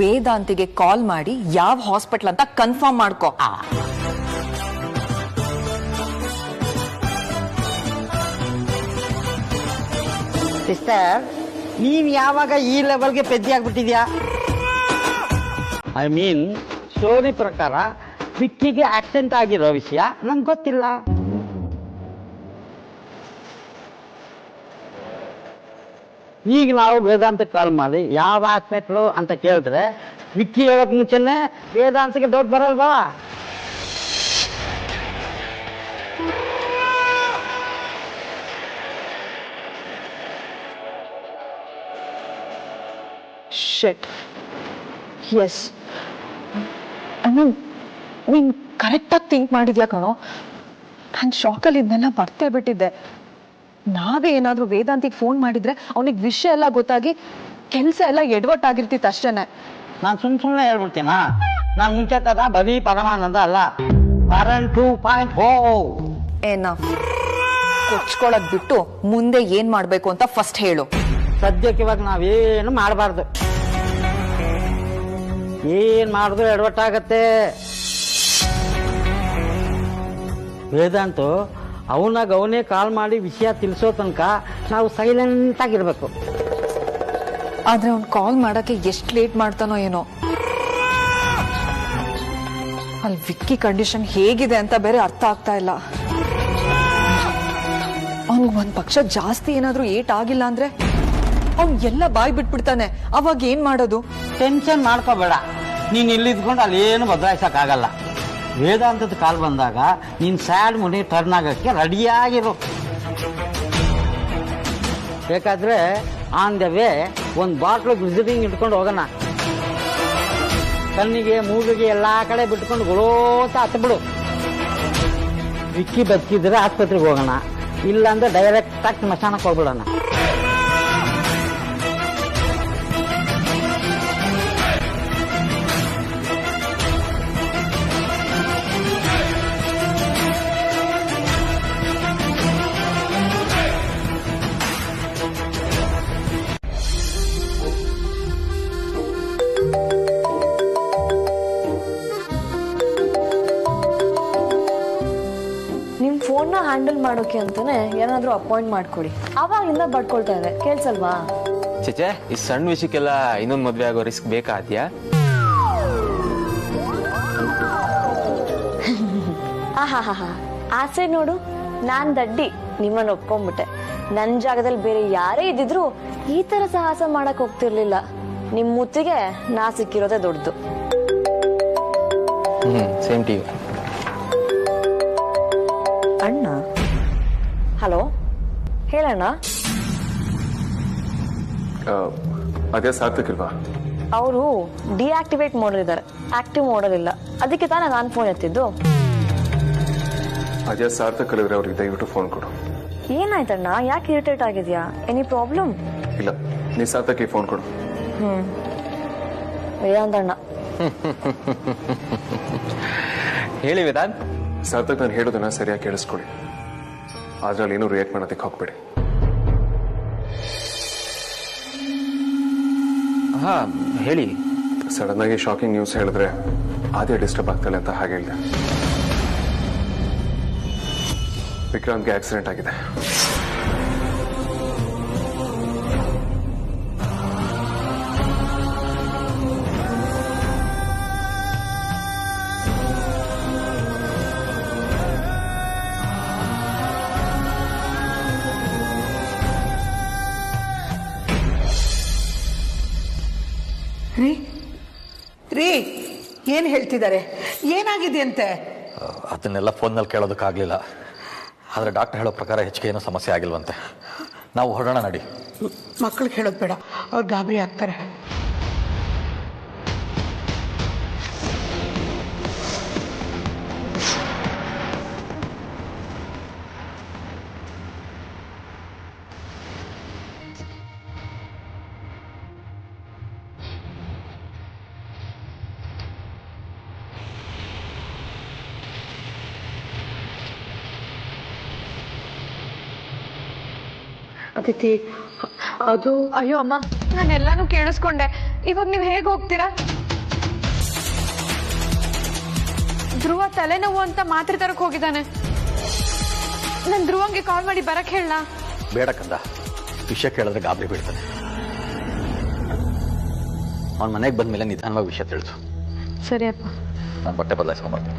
ವೇದಾಂತಿಗೆ ಕಾಲ್ ಮಾಡಿ ಯಾವ ಹಾಸ್ಪಿಟಲ್ ಅಂತ ಕನ್ಫರ್ಮ್ ಮಾಡ್ಕೋ. ಸಿಸ್ಟರ್, ನೀವ್ ಯಾವಾಗ ಈ ಲೆವೆಲ್ಗೆ ಪೆದ್ದಿ ಆಗ್ಬಿಟ್ಟಿದ್ಯಾ? ಐ ಮೀನ್, ಸ್ಟೋರಿ ಪ್ರಕಾರ ವಿಕ್ಕಿಗೆ ಆಕ್ಸಿಡೆಂಟ್ ಆಗಿರೋ ವಿಷಯ ನಂಗೆ ಗೊತ್ತಿಲ್ಲ. ಈಗ ನಾವು ವೇದಾಂತಕ್ಕೆ ಕಾಲ್ ಮಾಡಿ ಯಾವ ಹಾಸ್ಪಿಟ್ಲು ಅಂತ ಕೇಳಿದ್ರೆ ವಿಕ್ಕಿ ಹೇಳಕ್ ಮುಂಚೆನೆ ವೇದಾಂತಕ್ಕೆ ಡೌಟ್ ಬರಲ್ವಾ? ಶೆಟ್. ಎಸ್, ನೀನ್ ಕರೆಕ್ಟಾಗಿ ಥಿಂಕ್ ಮಾಡಿದ್ಯಾ ಕಣೋ. ನಾನು ಶಾಕಲ್ಲಿ ಇದನ್ನೆಲ್ಲ ಮರ್ತೇ ಬಿಟ್ಟಿದ್ದೆ. ನಾವೇ ಏನಾದ್ರೂ ವೇದಾಂತಿಗೆ ಫೋನ್ ಮಾಡಿದ್ರೆ ಅವನಿಗೆ ವಿಷಯ ಎಲ್ಲ ಗೊತ್ತಾಗಿ ಕೆಲಸ ಎಲ್ಲ ಎಡವಟ್ ಆಗಿರ್ತಿತ್ತು ಅಷ್ಟೇನೆ. ನಾನು ಸುಮ್ಮನೆ ಹೇಳ್ಬಿಡ್ತೀನಾ? ನಾನು ಮುಂಚೆ ತರ ಬರೀ ಪರಮಾನಂದ ಅಲ್ಲ, ಕರಣ್ 2.0. ಕೊಚ್ಕೊಳಕ್ ಬಿಟ್ಟು ಮುಂದೆ ಏನ್ ಮಾಡ್ಬೇಕು ಅಂತ ಫಸ್ಟ್ ಹೇಳು. ಸದ್ಯಕ್ಕೆ ಇವಾಗ ನಾವೇನು ಮಾಡಬಾರ್ದು. ಏನ್ ಮಾಡಿದ್ರು ಎಡವಟ್ಟಾಗತ್ತೆ. ವೇದಾಂತು ಅವನಾಗ ಅವನೇ ಕಾಲ್ ಮಾಡಿ ವಿಷಯ ತಿಳಿಸೋ ತನಕ ನಾವು ಸೈಲೆಂಟ್ ಆಗಿರ್ಬೇಕು. ಆದ್ರೆ ಅವ್ನು ಕಾಲ್ ಮಾಡಕ್ಕೆ ಎಷ್ಟು ಲೇಟ್ ಮಾಡ್ತಾನೋ ಏನೋ. ಅಲ್ಲಿ ವಿಕ್ಕಿ ಕಂಡೀಷನ್ ಹೇಗಿದೆ ಅಂತ ಬೇರೆ ಅರ್ಥ ಆಗ್ತಾ ಇಲ್ಲ. ಅವ್ನಿಗೆ ಒಂದ್ ಪಕ್ಷ ಜಾಸ್ತಿ ಏನಾದ್ರೂ ಏಟ್ ಆಗಿಲ್ಲ ಅಂದ್ರೆ ಅವ್ನ್ ಎಲ್ಲ ಬಾಯ್ ಬಿಟ್ಬಿಡ್ತಾನೆ. ಅವಾಗ ಏನ್ ಮಾಡೋದು? ಟೆನ್ಷನ್ ಮಾಡ್ಕೋಬೇಡ. ನೀನ್ ಇಲ್ಲಿದ್ಕೊಂಡು ಅಲ್ಲಿ ಏನು ಬದಲಾಯಿಸಕ್ಕಾಗಲ್ಲ. ವೇದಾಂತದ ಕಾಲ್ ಬಂದಾಗ ನೀನ್ ಸ್ಯಾಡ್ ಮುನಿ ಟರ್ನ್ ಆಗಕ್ಕೆ ರೆಡಿಯಾಗಿರು. ಬೇಕಾದ್ರೆ ಆನ್ ದ ವೇ ಒಂದು ಬಾಟ್ಲು ಗ್ಲಿಸರಿನ್ ಇಟ್ಕೊಂಡು ಹೋಗೋಣ. ಕಣ್ಣಿಗೆ ಮೂಗಿಗೆ ಎಲ್ಲಾ ಕಡೆ ಬಿಟ್ಕೊಂಡು ಗೊಳೋತ ಹತ್ಬಿಡು. ವಿಕ್ಕಿ ಬದುಕಿದ್ರೆ ಆಸ್ಪತ್ರೆಗೆ ಹೋಗೋಣ, ಇಲ್ಲಾಂದ್ರೆ ಡೈರೆಕ್ಟ್ ಆಗಿ ಸ್ಮಶಾನಕ್ಕೆ ಹೋಗ್ಬಿಡೋಣ. ನಿಮ್ ಫೋನ್ನ ಹ್ಯಾಂಡಲ್ ಮಾಡೋಕೆ ಅಂತಾನೆ ಏನಾದ್ರೂ ಅಪಾಯಿಂಟ್ ಮಾಡ್ಕೊಡಿ. ಅವಾಗಿಂದ ಬಡ್ಕೊಳ್ತಾ ಇದೆ, ಕೇಳ್ಸಲ್ವಾ? ಚೇಚೆ, ಈ ಸಣ್ಣ ವಿಷಯಕ್ಕೆಲ್ಲ ಇನ್ನೊಂದು ಮದ್ವೆ ಆಗೋ ರಿಸ್ಕ್ ಬೇಕಾದ್ಯಾ? ಆಹಾ, ಆಸೆ ನೋಡು, ನಾನ್ ದಡ್ಡಿ ನಿಮ್ಮನ್ನ ಒಪ್ಕೊಂಡ್ಬಿಟ್ಟೆ. ನನ್ ಜಾಗದಲ್ಲಿ ಬೇರೆ ಯಾರೇ ಇದ್ದಿದ್ರು ಈ ತರ ಸಾಹಸ ಮಾಡಕ್ ಹೋಗ್ತಿರ್ಲಿಲ್ಲ. ನಿಮ್ ಮುತ್ತಿಗೆ ನಾ ಸಿಕ್ಕಿರೋದೇ ದೊಡ್ಡದು. Same TV. ಅಣ್ಣ, ಹಲೋ, ಹೇಳಣ್ಣ. ಅದೇ ಸಾರ್ಥಕ್ ಇಲ್ವಾ? ಅವರು ಡಿಆಕ್ಟಿವೇಟ್ ಮಾಡಿದ್ದಾರೆ, ಆಕ್ಟಿವ್ ಮಾಡೋದಿಲ್ಲ. ಅದಕ್ಕೆ ತಾನೇ ನಾನು ಫೋನ್ ಎತ್ತಿದ್ದು. ಅದೇ ಸಾರ್ಥಕ್ ಅಲ್ಲಿದ್ರೆ ಅವ್ರಿಗೆ ದಯವಿಟ್ಟು ಫೋನ್ ಕೊಡು. ಏನಾಯ್ತಣ್ಣ, ಯಾಕೆ ಇರಿಟೇಟ್ ಆಗಿದ್ಯಾ? Any problem? ಇಲ್ಲ, ನೀ ಸಾರ್ಥಕ್ಕೆ ಫೋನ್ ಕೊಡು. ವೇದಾಂತಣ್ಣ. ಹೇಳಿ ವೇದಾಂತ್. ಸಾರ್ಥಕ್ ನಾನು ಹೇಳೋದನ್ನ ಸರಿಯಾಗಿ ಕೇಳಿಸ್ಕೊಳ್ಳಿ. ಅದ್ರಲ್ಲಿ ಏನೂ ರಿಯಾಕ್ಟ್ ಮಾಡೋದಕ್ಕೆ ಹೋಗ್ಬೇಡಿ. ಹಾ ಹೇಳಿ. ಸಡನ್ ಆಗಿ ಶಾಕಿಂಗ್ ನ್ಯೂಸ್ ಹೇಳಿದ್ರೆ ಅದೇ ಡಿಸ್ಟರ್ಬ್ ಆಗ್ತಾಳೆ ಅಂತ ಹಾಗೆ ಹೇಳಿದೆ. ವಿಕ್ರಾಂತ್ಗೆ ಆಕ್ಸಿಡೆಂಟ್ ಆಗಿದೆ. ರೀ, ಏನ್ ಹೇಳ್ತಿದ್ದಾರೆ? ಏನಾಗಿದೆ ಅಂತೆ? ಅದನ್ನೆಲ್ಲ ಫೋನ್ನಲ್ಲಿ ಕೇಳೋದಕ್ಕಾಗಲಿಲ್ಲ. ಆದರೆ ಡಾಕ್ಟರ್ ಹೇಳೋ ಪ್ರಕಾರ ಹೆಚ್ಚಿಗೆ ಏನೂ ಸಮಸ್ಯೆ ಆಗಿಲ್ವಂತೆ. ನಾವು ಹೊರಡೋಣ ನಡಿ. ಮಕ್ಕಳಿಗೆ ಹೇಳೋದು ಬೇಡ, ಅವ್ರು ಗಾಬರಿ ಆಗ್ತಾರೆ. ಅತಿಥಿ, ಅದು ಅಯ್ಯೋ ಅಮ್ಮ, ನಾನೆಲ್ಲಾನು ಕೇಳಿಸ್ಕೊಂಡೆ. ಇವಾಗ ನೀವ್ ಹೇಗ್ ಹೋಗ್ತೀರಾ? ಧ್ರುವ ತಲೆನೋವು ಅಂತ ಮಾತ್ರೆ ತರಕ್ ಹೋಗಿದ್ದಾನೆ. ನನ್ ಧ್ರುವಂಗೆ ಕಾಲ್ ಮಾಡಿ ಬರಕ್ ಹೇಳ. ಬೇಡ ಕಂದ, ವಿಷಯ ಕೇಳಿದ್ರೆ ಗಾಬರಿ ಬೀಳ್ತಾನೆ. ಅವ್ನ ಮನೆಗೆ ಬಂದ್ಮೇಲೆ ನಿಧಾನವಾಗಿ ವಿಷಯ ತಿಳಿಸು. ಸರಿ ಅಪ್ಪ. ನಾನು ಬಟ್ಟೆ ಬದಲಾಯಿಸ್ಕೊಂಡ್ಬರ್ತೀನಿ.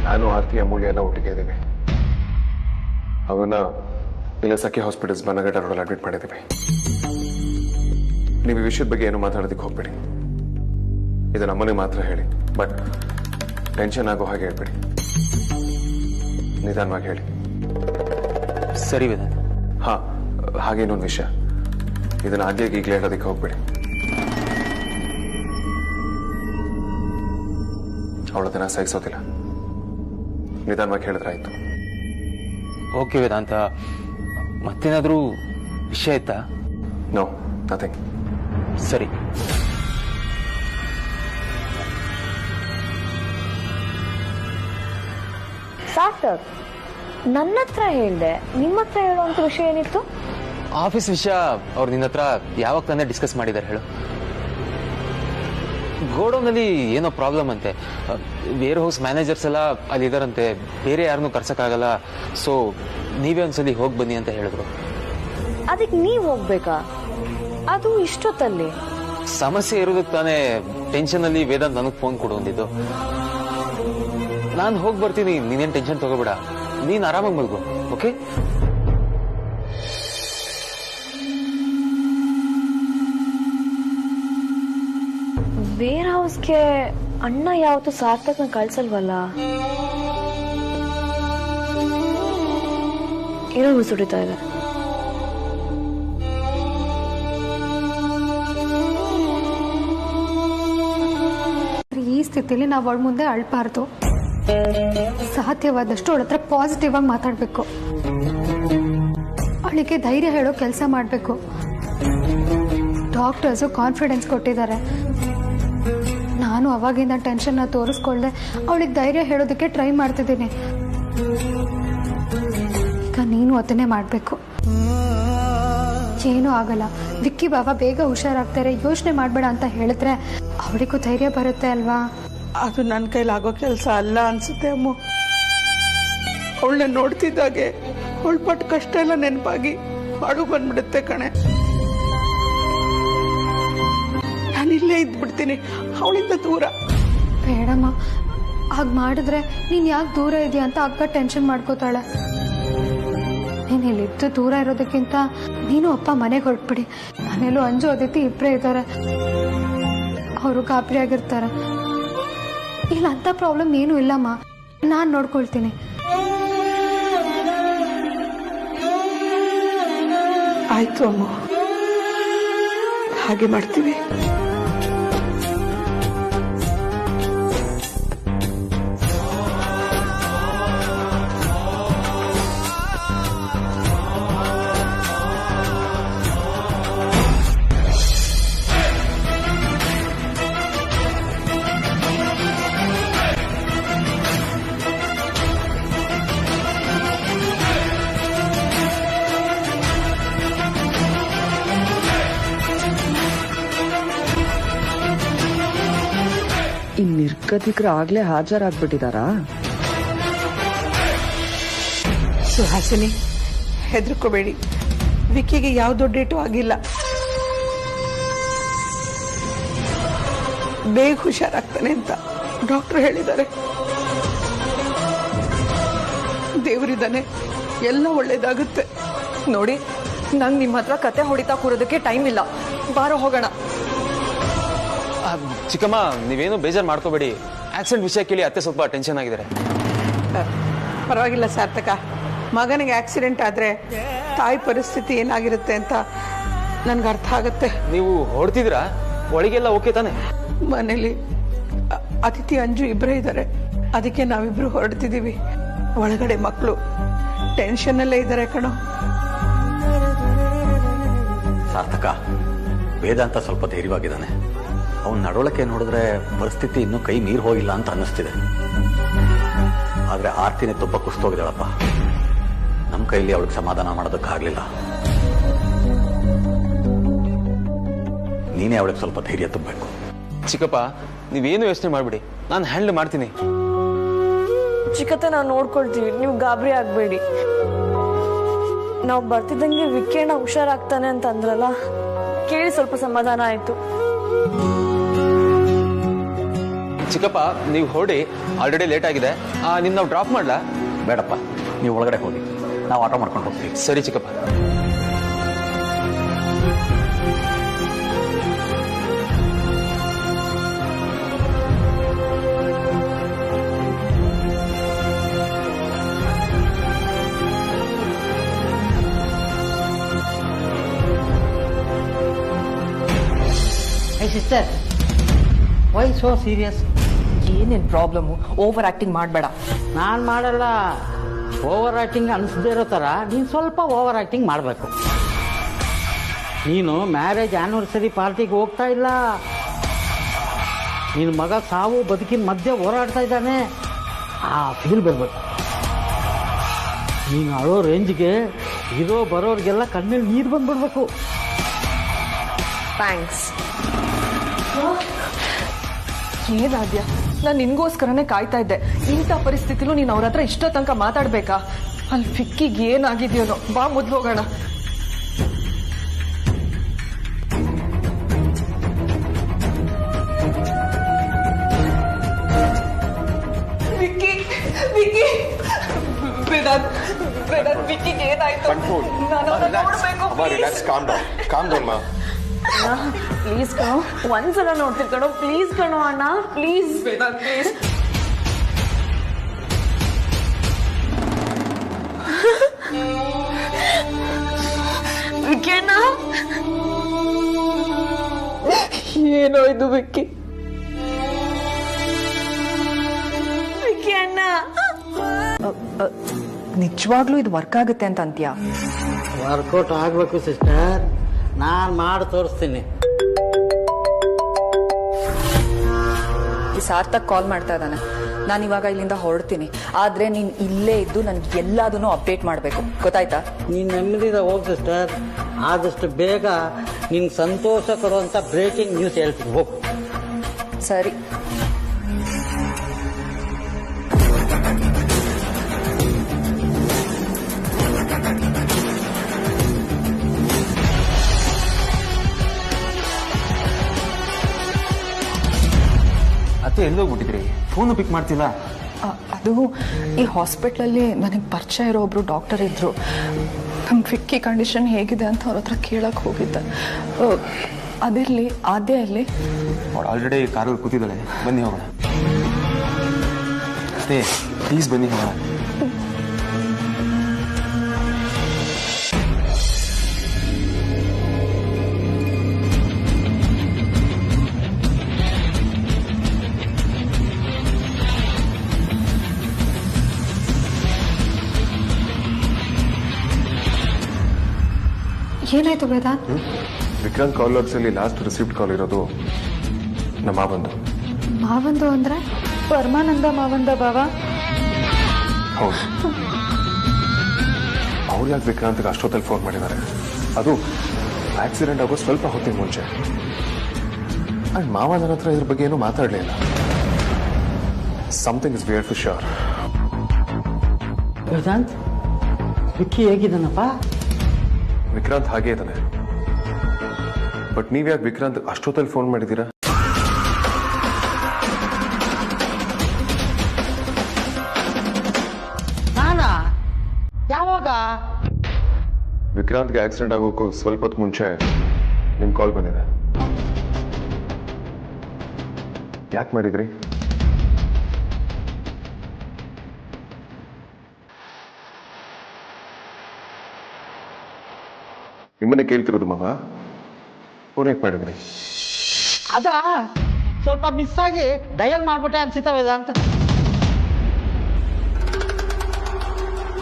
ನಾನು ಆರ್ತಿ ಅಮೂಲ್ಯ ಎಲ್ಲ ಒಟ್ಟಿಗೆ ಇದ್ದೀವಿ. ಅವನ್ನ ಇಲ್ಲ ಸಖಿ ಹಾಸ್ಪಿಟಲ್ಸ್ ಬನ್ನಘಟ್ಟ ರೋಡಲ್ಲಿ ಅಡ್ಮಿಟ್ ಮಾಡಿದ್ದೀವಿ. ನೀವು ಈ ವಿಷಯದ ಬಗ್ಗೆ ಏನು ಮಾತಾಡೋದಕ್ಕೆ ಹೋಗ್ಬೇಡಿ. ಇದು ನಮ್ಮನೆ ಮಾತ್ರ ಹೇಳಿ, ಬಟ್ ಟೆನ್ಷನ್ ಆಗೋ ಹಾಗೆ ಹೇಳ್ಬೇಡಿ. ನಿಧಾನವಾಗಿ ಹೇಳಿ. ಸರಿ ವೇದಾಂತ್. ಹಾ, ಹಾಗೆ ಇನ್ನೊಂದು ವಿಷಯ, ಇದನ್ನ ಆದ್ಯಾಗಿ ಈಗಲೇ ಹೇಳೋದಕ್ಕೆ ಹೋಗ್ಬೇಡಿ. ಅವಳದನ್ನ ಸಹಿಸೋದಿಲ್ಲ. ನಿಧಾನವಾಗಿ ಹೇಳಿದ್ರಾಯ್ತು. ಓಕೆ ವೇದಾಂತ, ಮತ್ತೇನಾದ್ರೂ ವಿಷಯ ಆಯ್ತಾ? No, nothing. ಸರಿ. ಸಾರ್ಥಕ್, ನನ್ನ ಹತ್ರ ಹೇಳ್ದೆ, ನಿಮ್ಮ ಹತ್ರ ಹೇಳುವಂತ ವಿಷಯ ಏನಿತ್ತು? ಆಫೀಸ್ ವಿಷಯ ಅವ್ರು ನಿನ್ನ ಹತ್ರ ಯಾವಾಗ ತಾನೇ ಡಿಸ್ಕಸ್ ಮಾಡಿದ್ದಾರೆ ಹೇಳು? ಗೋಡೌನಲ್ಲಿ ಏನೋ ಪ್ರಾಬ್ಲಮ್ ಅಂತೆ. ವೇರ್ ಹೌಸ್ ಮ್ಯಾನೇಜರ್ಸ್ ಎಲ್ಲ ಅಲ್ಲಿ ಇದಾರಂತೆ, ಬೇರೆ ಯಾರನ್ನೂ ಕರ್ಸಕ್ಕಾಗಲ್ಲ. ಸೊ ನೀವೇ ಒಂದ್ಸಲಿ ಹೋಗಿ ಬನ್ನಿ ಅಂತ ಹೇಳಿದ್ರು. ಅದಕ್ಕೆ ನೀವ್ ಹೋಗ್ಬೇಕಾ? ಅದು ಇಷ್ಟೊತ್ತಲ್ಲಿ? ಸಮಸ್ಯೆ ಇರೋದಕ್ಕೆ ತಾನೇ ಟೆನ್ಷನಲ್ಲಿ ವೇದಾಂತ್ ನನಗೆ ಫೋನ್ ಕೊಡು ಅಂದಿದ್ದು. ನಾನು ಹೋಗಿ ಬರ್ತೀನಿ, ನೀನೇನು ಟೆನ್ಷನ್ ತಗೋಬೇಡ, ನೀನು ಆರಾಮಾಗಿ ಮಲ್ಗು. ಓಕೆ? ವೇರ್ ಹೌಸ್ಗೆ ಅಣ್ಣ ಯಾವತ್ತು ಸಾರ್ಥಕ್ನ ಕಳ್ಸಲ್ವಲ್ಲ? ಏನೋ ಹುಸುಡಿತಾ ಇದೆ. ಈ ಸ್ಥಿತಿಲಿ ನಾವು ಅವಳ ಮುಂದೆ ಅಳ್ಬಾರ್ದು. ಸಾಧ್ಯವಾದಷ್ಟು ಅವಳ ಹತ್ರ ಪಾಸಿಟಿವ್ ಆಗಿ ಮಾತಾಡಬೇಕು. ಅವಳಿಗೆ ಧೈರ್ಯ ಹೇಳೋ ಕೆಲಸ ಮಾಡಬೇಕು. ಡಾಕ್ಟರ್ಸು ಕಾನ್ಫಿಡೆನ್ಸ್ ಕೊಟ್ಟಿದ್ದಾರೆ. ನಾನು ಅವಾಗಿಂದ ಟೆನ್ಷನ್ನ ತೋರಿಸ್ಕೊಳ್ದೆ ಅವಳಿಗೆ ಧೈರ್ಯ ಹೇಳೋದಕ್ಕೆ ಟ್ರೈ ಮಾಡ್ತಿದ್ದೀನಿ. ಈಗ ನೀನು ಅದನ್ನೇ ಮಾಡಬೇಕು. ಏನೂ ಆಗಲ್ಲ, ವಿಕ್ಕಿ ಬಾಬಾ ಬೇಗ ಹುಷಾರಾಗ್ತಾರೆ, ಯೋಚನೆ ಮಾಡಬೇಡ ಅಂತ ಹೇಳಿದ್ರೆ ಅವಳಿಗೂ ಧೈರ್ಯ ಬರುತ್ತೆ ಅಲ್ವಾ? ಅದು ನನ್ನ ಕೈಲಾಗೋ ಕೆಲಸ ಅಲ್ಲ ಅನ್ಸುತ್ತೆ ಅಮ್ಮ. ಅವಳನ್ನ ನೋಡ್ತಿದ್ದಾಗೆ ಅವಳ ಪಟ್ಟು ಕಷ್ಟ ಎಲ್ಲ ನೆನಪಾಗಿ ಅಳು ಬಂದ್ಬಿಡುತ್ತೆ ಕಣೆ. ನಾನಿಲ್ಲೇ ಇದ್ಬಿಡ್ತೀನಿ ಅವಳಿಂದ ದೂರ. ಬೇಡಮ್ಮ, ಹಾಗೆ ಮಾಡಿದ್ರೆ ನೀನು ಯಾಕೆ ದೂರ ಇದೆಯಾ ಅಂತ ಅಕ್ಕ ಟೆನ್ಷನ್ ಮಾಡ್ಕೋತಾಳೆ. ನೀನು ಇಲ್ಲಿದ್ದು ದೂರ ಇರೋದಕ್ಕಿಂತ ನೀನು ಅಪ್ಪ ಮನೆಗೆ ಹೊರಟ್ಬಿಡಿ. ಮನೇಲೂ ಅಂಜು ಅದಿತಿ ಇಬ್ಬರೇ ಇದ್ದಾರೆ, ಅವರು ಗಾಬರಿ ಆಗಿರ್ತಾರೆ. ಇಲ್ಲ ಅಂಥ ಪ್ರಾಬ್ಲಮ್ ಏನೂ ಇಲ್ಲಮ್ಮ, ನಾನು ನೋಡ್ಕೊಳ್ತೀನಿ. ಆಯ್ತು ಅಮ್ಮ, ಹಾಗೆ ಮಾಡ್ತೀವಿ. ಈ ನಿರ್ಗತಿಕರು ಆಗ್ಲೇ ಹಾಜರಾಗ್ಬಿಟ್ಟಿದಾರಾ? ಸುಹಾಸಿನಿ, ಹೆದರ್ಕೋಬೇಡಿ. ವಿಕ್ಕಿಗೆ ಯಾವ ದೊಡ್ಡ ಡೇಟು ಆಗಿಲ್ಲ. ಬೇಗ ಹುಷಾರಾಗ್ತಾನೆ ಅಂತ ಡಾಕ್ಟರ್ ಹೇಳಿದ್ದಾರೆ. ದೇವರಿದ್ದಾನೆ, ಎಲ್ಲ ಒಳ್ಳೇದಾಗುತ್ತೆ. ನೋಡಿ, ನಂಗೆ ನಿಮ್ಮ ಹತ್ರ ಕತೆ ಹೊಡಿತಾ ಕೂರೋದಕ್ಕೆ ಟೈಮ್ ಇಲ್ಲ. ಬಾರೋ ಹೋಗೋಣ. ಚಿಕ್ಕಮ್ಮ, ನೀವೇನು ಬೇಜಾರು ಮಾಡ್ಕೋಬೇಡಿ. ಆಕ್ಸಿಡೆಂಟ್ ವಿಷಯ ಕೇಳಿ ಅತ್ತೆ ಸ್ವಲ್ಪ ಟೆನ್ಷನ್ ಆಗಿದ್ದಾರೆ. ಪರವಾಗಿಲ್ಲ ಸಾರ್ಥಕ, ಮಗನಿಗೆ ಆಕ್ಸಿಡೆಂಟ್ ಆದ್ರೆ ತಾಯಿ ಪರಿಸ್ಥಿತಿ ಏನಾಗಿರುತ್ತೆ ಅಂತ ನನ್ಗೆ ಅರ್ಥ ಆಗುತ್ತೆ. ನೀವು ಹೊಡ್ತಿದ್ದೀರಾ? ಒಳಗೆಲ್ಲ ಓಕೆ ತಾನೆ? ಮನೇಲಿ ಅತಿಥಿ ಅಂಜು ಇಬ್ಬರೇ ಇದ್ದಾರೆ, ಅದಕ್ಕೆ ನಾವಿಬ್ರು ಹೊರಡ್ತಿದ್ದೀವಿ. ಒಳಗಡೆ ಮಕ್ಕಳು ಟೆನ್ಷನ್ನಲ್ಲೇ ಇದ್ದಾರೆ ಕಣೋ. ಸಾರ್ಥಕ, ವೇದಾಂತ ಸ್ವಲ್ಪ ಧೈರ್ಯವಾಗಿದ್ದಾನೆ. ಅವನ ನಡವಳಿಕೆ ನೋಡಿದ್ರೆ ಪರಿಸ್ಥಿತಿ ಇನ್ನೂ ಕೈ ಮೀರಿ ಹೋಗಿಲ್ಲ ಅಂತ ಅನ್ನಿಸ್ತಿದೆ. ಆದ್ರೆ ಆರ್ತಿನೇ ತುಂಬ ಕುಸ್ತೋಗಿದ್ದಾಳಪ್ಪ. ನಮ್ಮ ಕೈಲಿ ಅವಳಿಗೆ ಸಮಾಧಾನ ಮಾಡೋದಕ್ಕಾಗಲಿಲ್ಲ. ನೀನೇ ಅವಳಿಗೆ ಸ್ವಲ್ಪ ಧೈರ್ಯ ತುಂಬಬೇಕು. ಚಿಕ್ಕಪ್ಪ, ನೀವೇನು ಯೋಚನೆ ಮಾಡ್ಬಿಡಿ, ನಾನು ಹ್ಯಾಂಡಲ್ ಮಾಡ್ತೀನಿ. ಚಿಕ್ಕತ್ತೆ ನಾವು ನೋಡ್ಕೊಳ್ತೀವಿ, ನೀವು ಗಾಬರಿ ಆಗ್ಬೇಡಿ. ನಾವು ಬರ್ತಿದ್ದಂಗೆ ವಿಕ್ಕೇಣ ಹುಷಾರಾಗ್ತಾನೆ ಅಂತ ಅಂದ್ರಲ್ಲ, ಕೇಳಿ ಸ್ವಲ್ಪ ಸಮಾಧಾನ ಆಯ್ತು. ಚಿಕ್ಕಪ್ಪ, ನೀವು ಹೊರಡಿ, ಆಲ್ರೆಡಿ ಲೇಟ್ ಆಗಿದೆ. ನಿನ್ನ ನಾವು ಡ್ರಾಪ್ ಮಾಡ್ಲಾ? ಬೇಡಪ್ಪ, ನೀವು ಒಳಗಡೆ ಹೋಗಿ, ನಾವು ಆಟೋ ಮಾಡ್ಕೊಂಡು ಹೋಗ್ತೀವಿ. ಸರಿ ಚಿಕ್ಕಪ್ಪ. Hey sister, why so serious? ಏನೇನು ಪ್ರಾಬ್ಲಮ್ಮು? ಓವರ್ ಆಕ್ಟಿಂಗ್ ಮಾಡಬೇಡ. ನಾನು ಮಾಡಲ್ಲ. ಓವರ್ ಆಕ್ಟಿಂಗ್ ಅನಿಸದೇ ಇರೋ ಥರ ನೀನು ಸ್ವಲ್ಪ ಓವರ್ ಆಕ್ಟಿಂಗ್ ಮಾಡಬೇಕು. ನೀನು ಮ್ಯಾರೇಜ್ ಆ್ಯನಿವರ್ಸರಿ ಪಾರ್ಟಿಗೆ ಹೋಗ್ತಾ ಇಲ್ಲ. ನಿನ್ನ ಮಗ ಸಾವು ಬದುಕಿನ ಮಧ್ಯೆ ಹೋರಾಡ್ತಾ ಇದ್ದಾನೆ, ಆ ಫೀಲ್ ಬರ್ಬೇಕು. ನೀನು ಅಳೋ ರೇಂಜ್ಗೆ ಇರೋ ಬರೋರಿಗೆಲ್ಲ ಕಣ್ಣಲ್ಲಿ ನೀರು ಬಂದ್ಬಿಡ್ಬೇಕು. ಥ್ಯಾಂಕ್ಸ್. ಏನಾದ್ಯಾ, ನಾನು ನಿನ್ಗೋಸ್ಕರನೇ ಕಾಯ್ತಾ ಇದ್ದೆ. ಇಂಥ ಪರಿಸ್ಥಿತಿಲೂ ನೀನು ಅವ್ರ ಹತ್ರ ಇಷ್ಟೋ ತನಕ ಮಾತಾಡ್ಬೇಕಾ? ಅಲ್ಲಿ ಫಿಕ್ಕಿಗೆ ಏನಾಗಿದೆಯೋನೋ, ಬಾ ಮೊದ್ಲು ಹೋಗೋಣ. ಅಮ್ಮ ರಿಲ್ಯಾಕ್ಸ್, ಕಾಮ್ ಡೌನ್ ಮಾ. ಪ್ಲೀಸ್ ಕಣೋ, ಒಂದ್ಸಲ ನೋಡ್ತೀನಿ ಕಣೋ, ಪ್ಲೀಸ್ ಕಣೋ ಅಣ್ಣ, ಪ್ಲೀಸ್ ಪ್ಲೀಸ್. ವಿಕ್ಕಣ್ಣ, ಏನೋ ಇದು ವಿಕ್ಕಿ. ವಿಕ್ಕಿ ಅಣ್ಣ, ನಿಜವಾಗ್ಲೂ ಇದು ವರ್ಕ್ ಆಗುತ್ತೆ ಅಂತ ಅಂತೀಯಾ? ವರ್ಕೌಟ್ ಆಗಬೇಕು ಸಿಸ್ಟರ್, ನಾನು ಮಾಡಿ ತೋರಿಸ್ತೀನಿ. ಈ ಸಾರ್ಥಕ್ ಕಾಲ್ ಮಾಡ್ತಾ ಇದ್ದಾನೆ. ನಾನು ಇವಾಗ ಇಲ್ಲಿಂದ ಹೊರಡ್ತೀನಿ. ಆದ್ರೆ ನೀನ್ ಇಲ್ಲೇ ಇದ್ದು ನನ್ಗೆ ಎಲ್ಲದನ್ನು ಅಪ್ಡೇಟ್ ಮಾಡಬೇಕು, ಗೊತ್ತಾಯ್ತಾ? ನೀನು ನೆಮ್ಮದಿದ ಹೋಗಿ ಸಿಸ್ಟರ್, ಆದಷ್ಟು ಬೇಗ ನಿನ್ಗೆ ಸಂತೋಷ ಕೊಡುವಂಥ ಬ್ರೇಕಿಂಗ್ ನ್ಯೂಸ್ ಹೇಳ್ತೀನಿ, ಹೋಗು. ಸರಿ. ಅತ್ತೆ ಎಲ್ಲೋಗ್ಬಿಟ್ಟಿದ್ರಿ? ಫೋನು ಪಿಕ್ ಮಾಡ್ತಿಲ್ಲ. ಅದು ಈ ಹಾಸ್ಪಿಟ್ಲಲ್ಲಿ ನನಗೆ ಪರಿಚಯ ಇರೋ ಒಬ್ರು ಡಾಕ್ಟರ್ ಇದ್ರು. ನಮ್ಮ ವಿಕ್ಕಿ ಕಂಡೀಷನ್ ಹೇಗಿದೆ ಅಂತ ಅವ್ರ ಹತ್ರ ಕೇಳಕ್ಕೆ ಹೋಗಿದ್ದೆ. ಅದಿರಲಿ, ಆದ್ಯ ಅಲ್ಲಿ ಅವಳು ಆಲ್ರೆಡಿ ಕಾರಲ್ಲಿ ಕೂತಿದ್ದಾಳೆ. ಬನ್ನಿ ಹೋಗೋಣ. ಅತ್ತೆ ಪ್ಲೀಸ್ ಬನ್ನಿ ಹೋಗೋಣ. ಏನಾಯ್ತು ವೇದಾಂತ್? ವಿಕ್ರಾಂತ್ ಕಾಲ್ ಲಾಗ್ಸಲ್ಲಿ ಲಾಸ್ಟ್ ರಿಸೀವ್ಡ್ ಕಾಲ್ ಇರೋದು ನಮ್ಮ ಮಾವಂದು. ಮಾವಂದು ಅಂದ್ರೆ ಪರಮಾನಂದ ಮಾವಂದ ಬಾವ? ಹೌದು. ಅವ್ರು ಯಾಕೆ ವಿಕ್ರಾಂತ್ಗೆ ಅಷ್ಟೊತ್ತಲ್ಲಿ ಫೋನ್ ಮಾಡಿದ್ದಾರೆ? ಅದು ಆಕ್ಸಿಡೆಂಟ್ ಆಗೋ ಸ್ವಲ್ಪ ಹೊತ್ತಿನ ಮುಂಚೆ. ಅಂಡ್ ಮಾವ ನನ್ನ ಹತ್ರ ಇದ್ರ ಬಗ್ಗೆ ಏನೂ ಮಾತಾಡಲಿಲ್ಲ. Something is weird for sure. Vedant, Vicky ಹೇಗಿದ್ದಾನಪ್ಪ? ವಿಕ್ರಾಂತ್ ಹಾಗೇ ಇದ್ದಾನೆ. ಬಟ್ ನೀವ್ಯಾಕೆ ವಿಕ್ರಾಂತ್ ಅಷ್ಟೊತ್ತಲ್ಲಿ ಫೋನ್ ಮಾಡಿದ್ದೀರಾ? ನಾನಾ? ಯಾವಾಗ? ವಿಕ್ರಾಂತ್ಗೆ ಆಕ್ಸಿಡೆಂಟ್ ಆಗೋಕ್ಕೂ ಸ್ವಲ್ಪ ಹೊತ್ತು ಮುಂಚೆ ನಿಮ್ ಕಾಲ್ ಬಂದಿದೆ. ಯಾಕೆ ಮಾಡಿದ್ರಿ? ನಿಮ್ಮನ್ನೇ ಕೇಳ್ತಿರೋದು ಮಾವ. ಫೋನ್ ಯಾಕೆ ಮಾಡಿದ್ರಿ? ಅದ ಸ್ವಲ್ಪ ಮಿಸ್ ಆಗಿ ಡಯಲ್ ಮಾಡ್ಬಿಟ್ಟೆ ಅನ್ಸಿತ ವೇದಾಂತ್.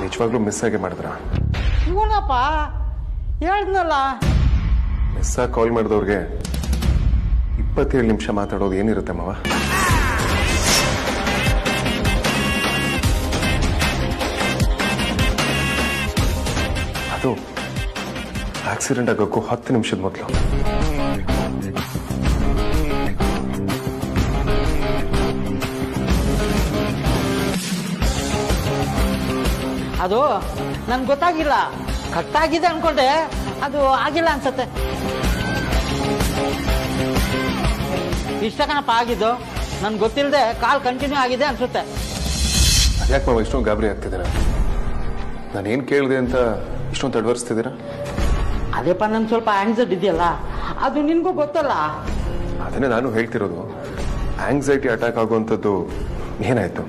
ನಿಜವಾಗ್ಲೂ ಮಿಸ್ ಆಗಿ ಮಾಡಿದ್ರ? ಇವನಪ್ಪ ಹೇಳಿದ್ನಲ್ಲ. ಮಿಸ್ ಆಗಿ ಕಾಲ್ ಮಾಡಿದವ್ರಿಗೆ 27 ನಿಮಿಷ ಮಾತಾಡೋದು ಏನಿರುತ್ತೆ ಮಾವ? ಅದು ಆಕ್ಸಿಡೆಂಟ್ ಆಗೋಕ್ಕೂ 10 ನಿಮಿಷದ ಮೊದಲು. ಅದು ನನ್ಗೆ ಗೊತ್ತಾಗಿಲ್ಲ, ಕಟ್ಟಾಗಿದೆ ಅನ್ಕೊಂಡೆ, ಅದು ಆಗಿಲ್ಲ ಅನ್ಸತ್ತೆ. ಇಷ್ಟಕನಪ್ಪ ಆಗಿದ್ದು, ನನ್ಗೆ ಗೊತ್ತಿಲ್ಲದೆ ಕಾಲ್ ಕಂಟಿನ್ಯೂ ಆಗಿದೆ ಅನ್ಸುತ್ತೆ. ಅದ್ಯಾಕೆ ಮಾವ ಇಷ್ಟೊಂದು ಗಾಬರಿ ಆಗ್ತಿದ್ದೀರಾ? ನಾನೇನು ಕೇಳಿದೆ ಅಂತ ಇಷ್ಟೊಂದು ತಡವರಿಸ್ತಿದ್ದೀರಾ? ಅದೇಪ್ಪ, ನನ್ ಸ್ವಲ್ಪ ಆಂಗ್ಸೈಟಿ ಇದೆಯಲ್ಲ, ಅದು ನಿನ್ಗೂ ಗೊತ್ತಲ್ಲ. ಅದನ್ನೇ ನಾನು ಹೇಳ್ತಿರೋದು. ಆಂಗ್ಸೈಟಿ ಅಟ್ಯಾಕ್ ಆಗುವಂಥದ್ದು ಏನಾಯ್ತು?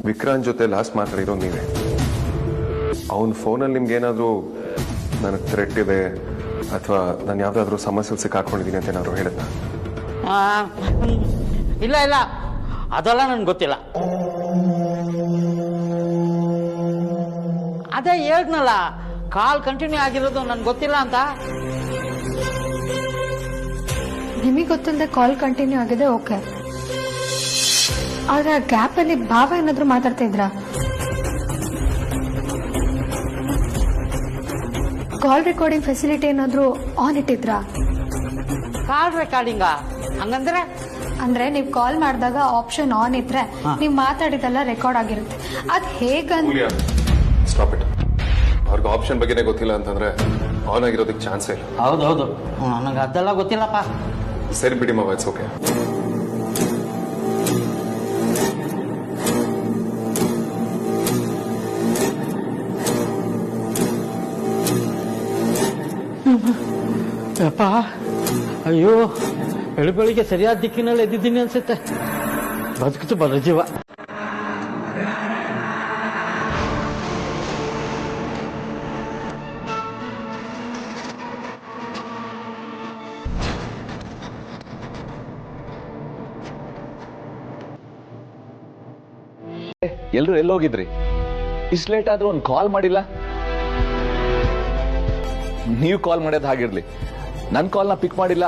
ವಿಕ್ರಾಂತ್ ಜೊತೆ ಲಾಸ್ಟ್ ಮಾತಾಡಿರೋ ನೀವೇ. ಅವನ ಫೋನಲ್ಲಿ ನಿಮ್ಗೆ ಏನಾದರೂ ನನಗೆ ಥ್ರೆಟ್ ಇದೆ ಅಥವಾ ನಾನು ಯಾವ್ದಾದ್ರು ಸಮಸ್ಯೆ ಸಿಕ್ಕಾಕೊಂಡಿದ್ದೀನಿ ಅಂತ ಏನಾದ್ರು ಹೇಳಿದ್ನ? ಇಲ್ಲ ಇಲ್ಲ, ಅದೆಲ್ಲ ನನ್ಗೆ ಗೊತ್ತಿಲ್ಲ. ಅದೇ ಹೇಳಿದ್ನಲ್ಲ, ಕಾಲ್ ಕಂಟಿನ್ಯೂ ಆಗಿರೋದು ನನ್ಗೆ ಗೊತ್ತಿಲ್ಲ ಅಂತ. ನಿಮಗೆ ಗೊತ್ತಿಲ್ಲದೆ ಕಾಲ್ ಕಂಟಿನ್ಯೂ ಆಗಿದೆ, ಓಕೆ. ಆದ್ರೆ ಗ್ಯಾಪ್ ಅಲ್ಲಿ ಭಾವ ಏನಾದ್ರು ಮಾತಾಡ್ತಾ ಇದ್ರಾ? ಕಾಲ್ ರೆಕಾರ್ಡಿಂಗ್ ಫೆಸಿಲಿಟಿ ಏನಾದ್ರು ಆನ್ ಇಟ್ಟಿದ್ರಾ? ಕಾಲ್ ರೆಕಾರ್ಡಿಂಗ ಹಂಗಂದ್ರೆ? ಅಂದ್ರೆ ನೀವು ಕಾಲ್ ಮಾಡಿದಾಗ ಆಪ್ಷನ್ ಆನ್ ಇದ್ರೆ ನೀವು ಮಾತಾಡಿದೆಲ್ಲ ರೆಕಾರ್ಡ್ ಆಗಿರುತ್ತೆ. ಅದ್ ಹೇಗಂತ ಸ್ಟಾಪ್ ಇಟ್. ಅವ್ರಿಗೆ ಆಪ್ಷನ್ ಬಗ್ಗೆನೇ ಗೊತ್ತಿಲ್ಲ ಅಂತಂದ್ರೆ ಆನ್ ಆಗಿರೋದಕ್ಕೆ ಚಾನ್ಸೇ ಇಲ್ಲ. ಹೌದೌದು, ನನಗೆ ಅದೆಲ್ಲ ಗೊತ್ತಿಲ್ಲಪ್ಪ. ಸರಿ ಬಿಡಿ ಮಾವ, ಇಟ್ಸ್ ಓಕೆ. ಯಪ್ಪ, ಅಯ್ಯೋ ಬೆಳಿಗ್ಗೆ ಸರಿಯಾದ ದಿಕ್ಕಿನಲ್ಲಿ ಎದ್ದಿದ್ದೀನಿ ಅನ್ಸುತ್ತೆ. ಬದುಕಿತು ಬರೋ ಜೀವ. ಎಲ್ರು ಎಲ್ಲೋಗಿದ್ರಿ? ಇಷ್ಟು ಲೇಟ್ ಆದ್ರೂ ಒಂದು ಕಾಲ್ ಮಾಡಿಲ್ಲ. ನೀವು ಕಾಲ್ ಮಾಡೋದು ಹಾಗಿರ್ಲಿ, ನನ್ನ ಕಾಲ್ನ ಪಿಕ್ ಮಾಡಿಲ್ಲ.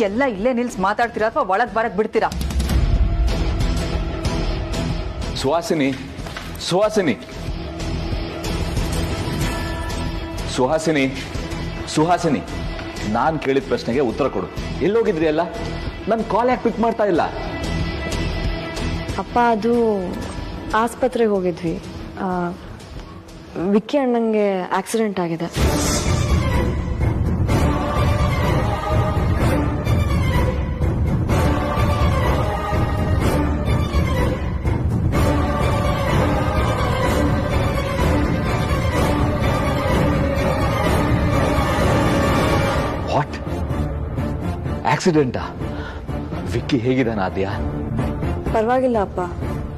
ಎಲ್ಲ ಇಲ್ಲೇ ನಿಲ್ಸ್ ಮಾತಾಡ್ತೀರಾ ಅಥವಾ ಒಳಗ್ ಬರಕ್ ಬಿಡ್ತೀರಾ? ಸುಹಾಸಿನಿ, ಸುಹಾಸಿನಿ, ಸುಹಾಸಿನಿ, ಸುಹಾಸಿನಿ, ನಾನ್ ಕೇಳಿದ ಪ್ರಶ್ನೆಗೆ ಉತ್ತರ ಕೊಡು. ಎಲ್ಲೋಗಿದ್ರಿ ಅಲ್ಲ? ನನ್ನ ಕಾಲ್ ಯಾಕೆ ಪಿಕ್ ಮಾಡ್ತಾ ಇಲ್ಲ? ಅಪ್ಪ, ಅದು ಆಸ್ಪತ್ರೆಗೆ ಹೋಗಿದ್ವಿ. ವಿಕ್ಕಿ ಅಣ್ಣಂಗೆ ಆಕ್ಸಿಡೆಂಟ್ ಆಗಿದೆ. ವಾಟ್? ಆಕ್ಸಿಡೆಂಟಾ? ವಿಕ್ಕಿ ಹೇಗಿದ್ದಾನ ಆದ್ಯಾ? ಪರವಾಗಿಲ್ಲ ಅಪ್ಪ,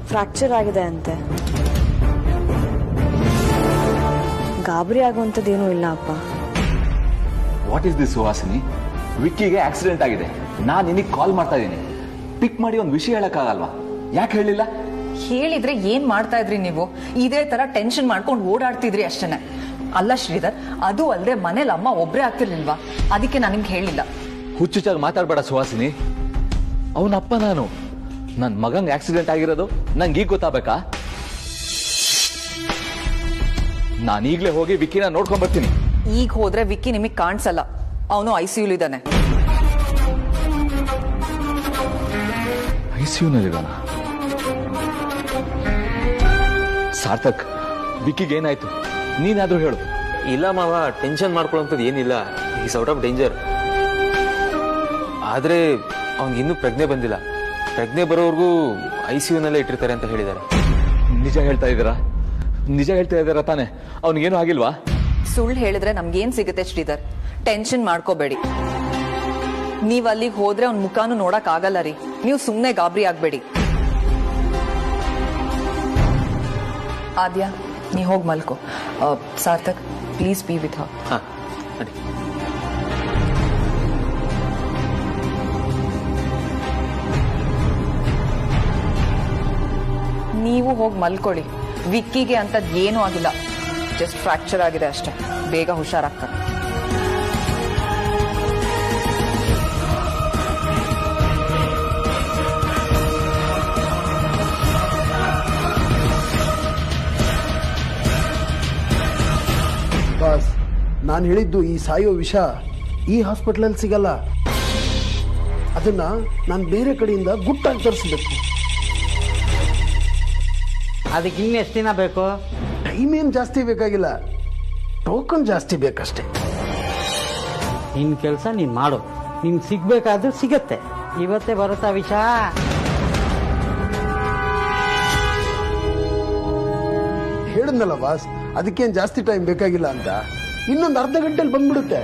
ಫ್ರಾಕ್ಚರ್ ಆಗಿದೆ ಅಂತೆ. ಗಾಬರಿ ಆಗುವಂಥದ್ದೇನೂ ಇಲ್ಲ ಅಪ್ಪ. What is this Suhasini? ವಿಕ್ಕಿಗೆ ಆಕ್ಸಿಡೆಂಟ್ ಆಗಿದೆ, ನಾನು ನಿನಗೆ ಕಾಲ್ ಮಾಡ್ತಾ ಇದ್ದೀನಿ. ಪಿಕ್ ಮಾಡಿ ಒಂದು ವಿಷಯ ಹೇಳಕ್ಕಾಗಲ್ವಾ? ಯಾಕೆ ಹೇಳಿಲ್ಲ? ಹೇಳಿದ್ರೆ ಏನ್ ಮಾಡ್ತಾ ಇದ್ರಿ ನೀವು? ಇದೇ ತರ ಟೆನ್ಷನ್ ಮಾಡ್ಕೊಂಡು ಓಡಾಡ್ತಿದ್ರಿ ಅಷ್ಟೇನೆ. ಅಲ್ಲ ಶ್ರೀಧರ್, ಅದು ಅಲ್ಲದೆ ಮನೇಲಿ ಅಮ್ಮ ಒಬ್ರೇ ಆಗ್ತಿರ್ಲಿಲ್ವಾ? ಅದಕ್ಕೆ ನಾನು ನಿಮ್ಗೆ ಹೇಳಿಲ್ಲ. ಹುಚ್ಚುಚ್ಚಾಗಿ ಮಾತಾಡ್ಬೇಡ ಸುಹಾಸಿನಿ. ಅವನಪ್ಪ ನಾನು. ನನ್ನ ಮಗಂಗೆ ಆಕ್ಸಿಡೆಂಟ್ ಆಗಿರೋದು ನಂಗೆ ಈಗ ಗೊತ್ತಾಗಬೇಕಾ? ನಾನೀಗ್ಲೇ ಹೋಗಿ ವಿಕ್ಕಿನ ನೋಡ್ಕೊಂಡ್ ಬರ್ತೀನಿ. ಈಗ ಹೋದ್ರೆ ವಿಕ್ಕಿ ನಿಮಗ್ ಕಾಣಿಸಲ್ಲ, ಅವನು ಐಸಿಯು ಇದ್ದಾನೆ. ಐಸಿಯುನಲ್ಲಿದ್ದಾನ? ಸಾರ್ಥಕ್, ವಿಕ್ಕಿಗೆ ಏನಾಯ್ತು? ನೀನಾದ್ರೂ ಹೇಳು. ಇಲ್ಲ ಮಾವ, ಟೆನ್ಷನ್ ಮಾಡ್ಕೊಳ್ಳೋಂಥದ್ದು ಏನಿಲ್ಲ. Is out of danger. ಆದ್ರೆ ಅವ್ನಿಗೆ ಇನ್ನೂ ಪ್ರಜ್ಞೆ ಬಂದಿಲ್ಲ. ಪ್ರಜ್ಞೆ ಬರೋವರೆಗೂ ಐಸಿಯುನಲ್ಲೇ ಇಟ್ಟಿರ್ತಾರೆ ಅಂತ ಹೇಳಿದ್ದಾರೆ. ನಿಜ ಹೇಳ್ತಾ ಇದ್ದೀರಾ? ನಿಜ ಹೇಳ್ತಾ ಇದ್ದಾರಾ ತಾನೆ? ಅವ್ನಿಗೇನು ಆಗಿಲ್ವಾ? ಸುಳ್ಳು ಹೇಳಿದ್ರೆ ನಮ್ಗೇನ್ ಸಿಗುತ್ತೆ ಶ್ರೀಧರ್? ಟೆನ್ಷನ್ ಮಾಡ್ಕೋಬೇಡಿ. ನೀವ್ ಅಲ್ಲಿಗೆ ಹೋದ್ರೆ ಅವ್ನ ಮುಖಾನು ನೋಡಕ್ ಆಗಲ್ಲ ರೀ. ನೀವು ಸುಮ್ನೆ ಗಾಬರಿ ಆಗ್ಬೇಡಿ. ಆದ್ಯಾ, ನೀ ಹೋಗ್ ಮಲ್ಕೋ. Sarthak, please be with her. ಹಾ, ನಡಿ. ನೀವು ಹೋಗಿ ಮಲ್ಕೊಳ್ಳಿ. ವಿಕ್ಕಿಗೆ ಅಂತದ್ ಏನೂ ಆಗಿಲ್ಲ, ಜಸ್ಟ್ ಫ್ರಾಕ್ಚರ್ ಆಗಿದೆ ಅಷ್ಟೇ. ಬೇಗ ಹುಷಾರಾಗ್ತಾರೆ. ಬಾಸ್, ನಾನು ಹೇಳಿದ್ದು ಈ ಸಾಯೋ ವಿಷ ಈ ಹಾಸ್ಪಿಟಲಲ್ಲಿ ಸಿಗಲ್ಲ. ಅದನ್ನ ನಾನು ಬೇರೆ ಕಡೆಯಿಂದ ಗುಟ್ಟಾಗಿ ತರಿಸ್ಬೇಕು. ಅದಕ್ಕೆ ಇನ್ನೆಷ್ಟು ದಿನ ಬೇಕು? ಟೈಮ್ ಏನು ಜಾಸ್ತಿ ಬೇಕಾಗಿಲ್ಲ, ಟೋಕನ್ ಜಾಸ್ತಿ ಬೇಕಷ್ಟೇ. ನಿನ್ನ ಕೆಲಸ ನೀನು ಮಾಡು. ನಿನ್ ಸಿಗ್ಬೇಕಾದ್ರೂ ಸಿಗತ್ತೆ. ಇವತ್ತೇ ಬರುತ್ತಾ ವಿಷ? ಹೇಳಿದ್ನಲ್ಲ ಬಾಸ್, ಅದಕ್ಕೇನು ಜಾಸ್ತಿ ಟೈಮ್ ಬೇಕಾಗಿಲ್ಲ ಅಂತ. ಇನ್ನೊಂದು ಅರ್ಧ ಗಂಟೆಲಿ ಬಂದ್ಬಿಡುತ್ತೆ.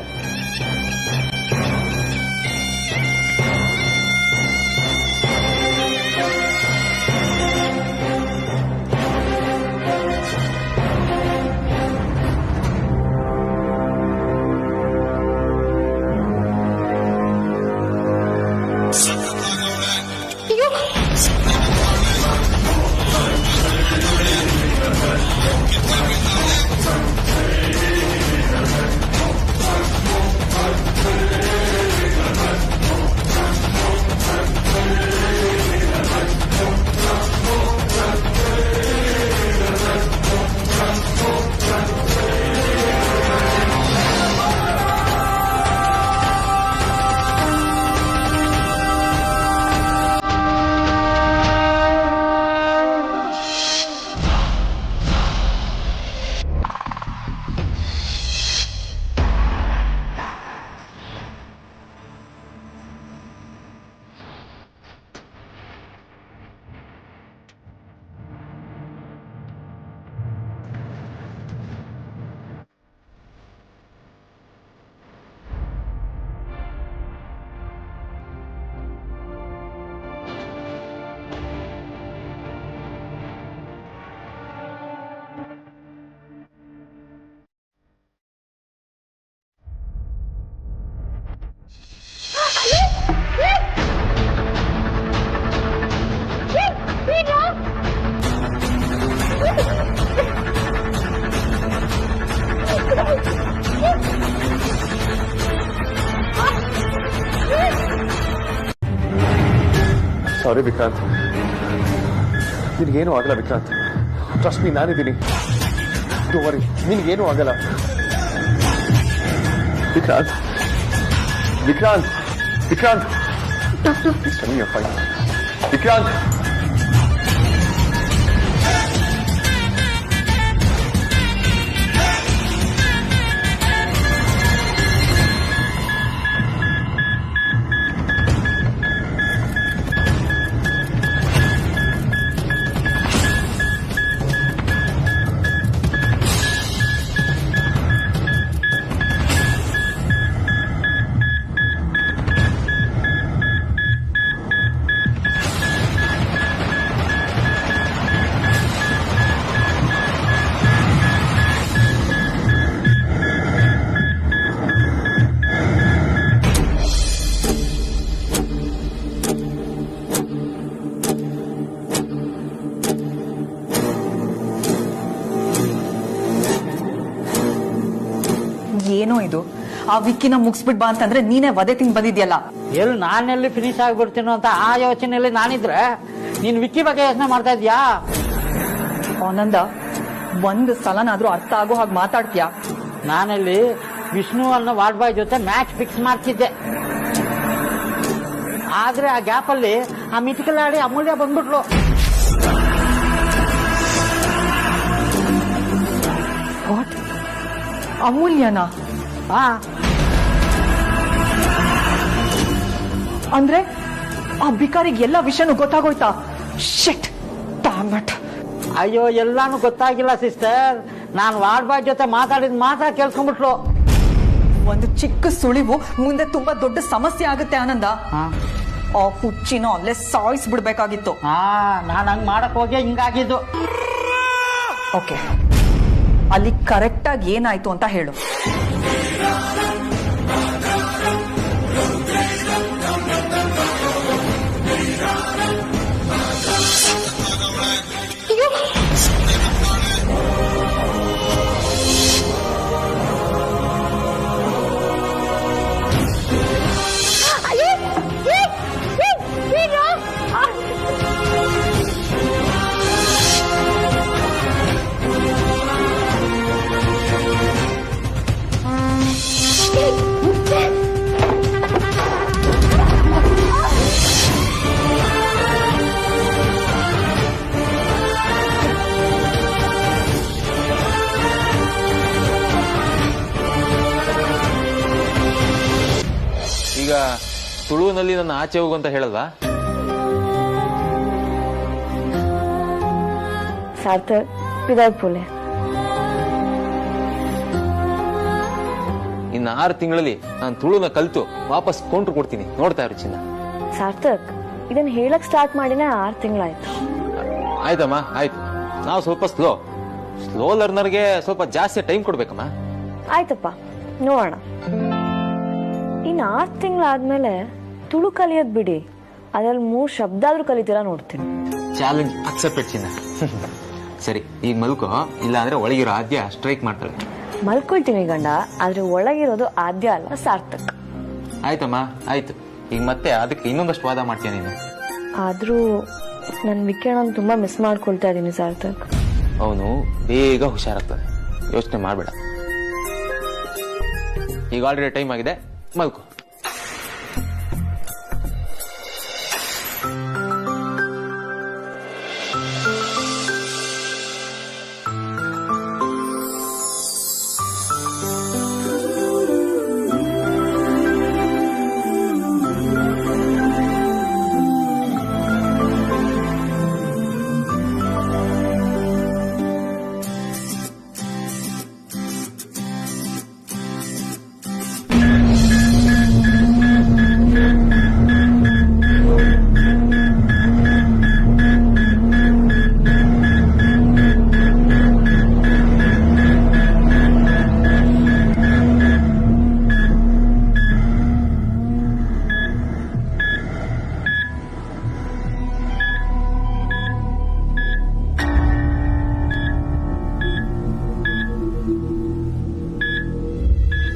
ಸಾರಿ ವಿಕ್ರಾಂತ್, ನಿನಗೇನು ಆಗಲ್ಲ ವಿಕ್ರಾಂತ್. ಟ್ರಸ್ಟ್ ಮೀ, ನಾನಿದ್ದೀನಿ. ಡೋಂಟ್ ವರಿ, ನಿನಗೇನು ಆಗಲ್ಲ. ವಿಕ್ರಾಂತ್, ವಿಕ್ರಾಂತ್, ವಿಕ್ರಾಂತ್, ವಿಕ್ರಾಂತ್. ಏನೋ ಇದು, ಆ ವಿಕ್ಕಿನ ಮುಗಿಸ್ಬಿಟ್ ಬಾ ಅಂತಂದ್ರೆ ನೀನೇ ವಧೆ ತಿಂಗ್ ಬಂದಿದ್ಯಲ್ಲ. ಎಲ್ಲಿ ನಾನೆಲ್ಲಿ ಫಿನಿಶ್ ಆಗ್ಬಿಡ್ತೀನೋ ಅಂತ ಆ ಯೋಚನೆಯಲ್ಲಿ ನಾನಿದ್ರೆ ನೀನ್ ವಿಕ್ಕಿ ಬಗ್ಗೆ ಯೋಚನೆ ಮಾಡ್ತಾ ಇದ್ಯಾ? ಆನಂದ, ಒಂದು ಸಲನಾದ್ರೂ ಅರ್ಥ ಆಗೋ ಹಾಗೆ ಮಾತಾಡ್ತೀಯಾ? ನಾನಲ್ಲಿ ವಿಷ್ಣು ಅನ್ನೋ ವಾರ್ಡ್ ಬಾಯ್ ಜೊತೆ ಮ್ಯಾಚ್ ಫಿಕ್ಸ್ ಮಾಡ್ತಿದ್ದೆ. ಆದ್ರೆ ಆ ಗ್ಯಾಪ್ ಅಲ್ಲಿ ಆ ಮಿಟಿಕಲಾಡಿ ಅಮೂಲ್ಯ ಬಂದ್ಬಿಟ್ಲು. ವಾಟ್? ಅಮೂಲ್ಯನಾ? ಅಂದ್ರೆ ಆ ಬಿಕಾರಿಗೆ ಎಲ್ಲ ವಿಷಯನೂ ಗೊತ್ತಾಗೋಯ್ತಾ? ಶಿಟ್, ಡ್ಯಾಮ್ ಇಟ್. ಅಯ್ಯೋ, ಎಲ್ಲಾನು ಗೊತ್ತಾಗಿಲ್ಲ ಸಿಸ್ಟರ್. ನಾನು ವಾರ್ಡ್ ಬಾಯ್ ಜೊತೆ ಮಾತಾಡಿದ್ ಮಾತ್ರ ಕೇಳ್ಕೊಂಡ್ಬಿಟ್ಲು. ಒಂದು ಚಿಕ್ಕ ಸುಳಿವು ಮುಂದೆ ತುಂಬಾ ದೊಡ್ಡ ಸಮಸ್ಯೆ ಆಗುತ್ತೆ ಆನಂದ. ಆ ಹುಚ್ಚಿನ ಅಲ್ಲೇ ಸಾಯಿಸ್ಬಿಡ್ಬೇಕಾಗಿತ್ತು. ನಾನು ಹಂಗ್ ಮಾಡಕ್ ಹೋಗಿ ಹಿಂಗಾಗಿದ್ದು. ಓಕೆ, ಅಲ್ಲಿ ಕರೆಕ್ಟ್ ಆಗಿ ಏನಾಯ್ತು ಅಂತ ಹೇಳು. ಈಗ ತುಳುವಿನಲ್ಲಿ ನನ್ನ ಆಚೆ ಹೋಗು ಅಂತ ಹೇಳಲ್ವಾ? ಸಾರ್ಥಕ್, ವಿದಾಯ್ ಪುಲೆ. ಇನ್ನು 6 ತಿಂಗಳಲ್ಲಿ ನಾನು ತುಳುನ ಕಲ್ತು ವಾಪಸ್ ಕೌಂಟ್ರ್ ಕೊಡ್ತೀನಿ, ನೋಡ್ತಾ ಇರು ಚಿನ್ನ. ಸಾರ್ಥಕ್, ಇದನ್ನ ಹೇಳಕ್ ಸ್ಟಾರ್ಟ್ ಮಾಡಿನೇ 6 ತಿಂಗಳಾಯ್ತು. ಆಯ್ತಮ್ಮ, ಆಯ್ತು. ನಾವು ಸ್ವಲ್ಪ ಸ್ಲೋ ಲರ್ನರ್ಗೆ ಸ್ವಲ್ಪ ಜಾಸ್ತಿ ಟೈಮ್ ಕೊಡ್ಬೇಕಮ್ಮ. ಆಯ್ತಪ್ಪ, ನೋಡೋಣ. ಇನ್ನು 6 ತಿಂಗಳಾದ್ಮೇಲೆ ತುಳು ಕಲಿಯೋದ್ ಬಿಡಿ, ಅದ್ರಲ್ಲಿ 3 ಶಬ್ದ ಆದ್ರೂ ಕಲಿತೀರಾ ನೋಡ್ತೀನಿ. ಚಾಲೆಂಜ್ ಅಕ್ಸೆಪ್ಟೆಡ್ ಚಿನ್ನ. ಸರಿ, ಈಗ ಮಲ್ಕೋ, ಇಲ್ಲ ಅಂದ್ರೆ ಒಳಗಿರೋ ಆದ್ಯ ಸ್ಟ್ರೈಕ್ ಮಾಡ್ತಾಳೆ. ಮಲ್ಕೊಳ್ತೀನಿ ಗಂಡ, ಆದ್ರೆ ಒಳಗಿರೋದು ಆದ್ಯ ಅಲ್ಲ, ಸಾರ್ಥಕ್. ಆಯ್ತಮ್ಮ, ಆಯ್ತು. ಈಗ ಮತ್ತೆ ಅದಕ್ಕೆ ಇನ್ನೊಂದಷ್ಟು ವಾದ ಮಾಡ್ತೀಯ ನೀನು. ಆದ್ರೂ ನನ್ ವಿಕಿರಣನ ತುಂಬಾ ಮಿಸ್ ಮಾಡ್ಕೊಳ್ತಾ ಇದೀನಿ ಸಾರ್ಥಕ್. ಅವನು ಬೇಗ ಹುಷಾರಾಗ್ತದೆ, ಯೋಚನೆ ಮಾಡ್ಬೇಡ. ಈಗ ಆಲ್ರೆಡಿ ಟೈಮ್ ಆಗಿದೆ, ಮಲ್ಕೋ.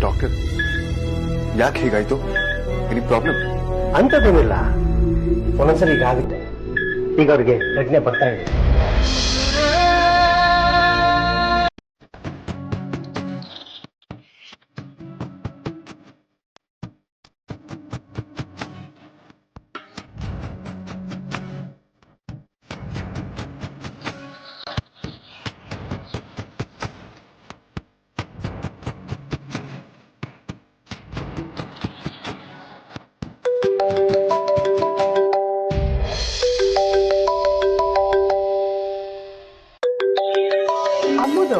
ಡಾಕ್ಟರ್, ಯಾಕೆ ಹೀಗಾಯ್ತು? Any problem? ಅಂಥದ್ದೇನಿಲ್ಲ, ಒಂದೊಂದ್ಸಲ ಈಗ ಆಗುತ್ತೆ. ಈಗ ಅವ್ರಿಗೆ ಪ್ರಜ್ಞೆ ಬರ್ತಾ ಇದೆ. ಅಮ್ಮದು.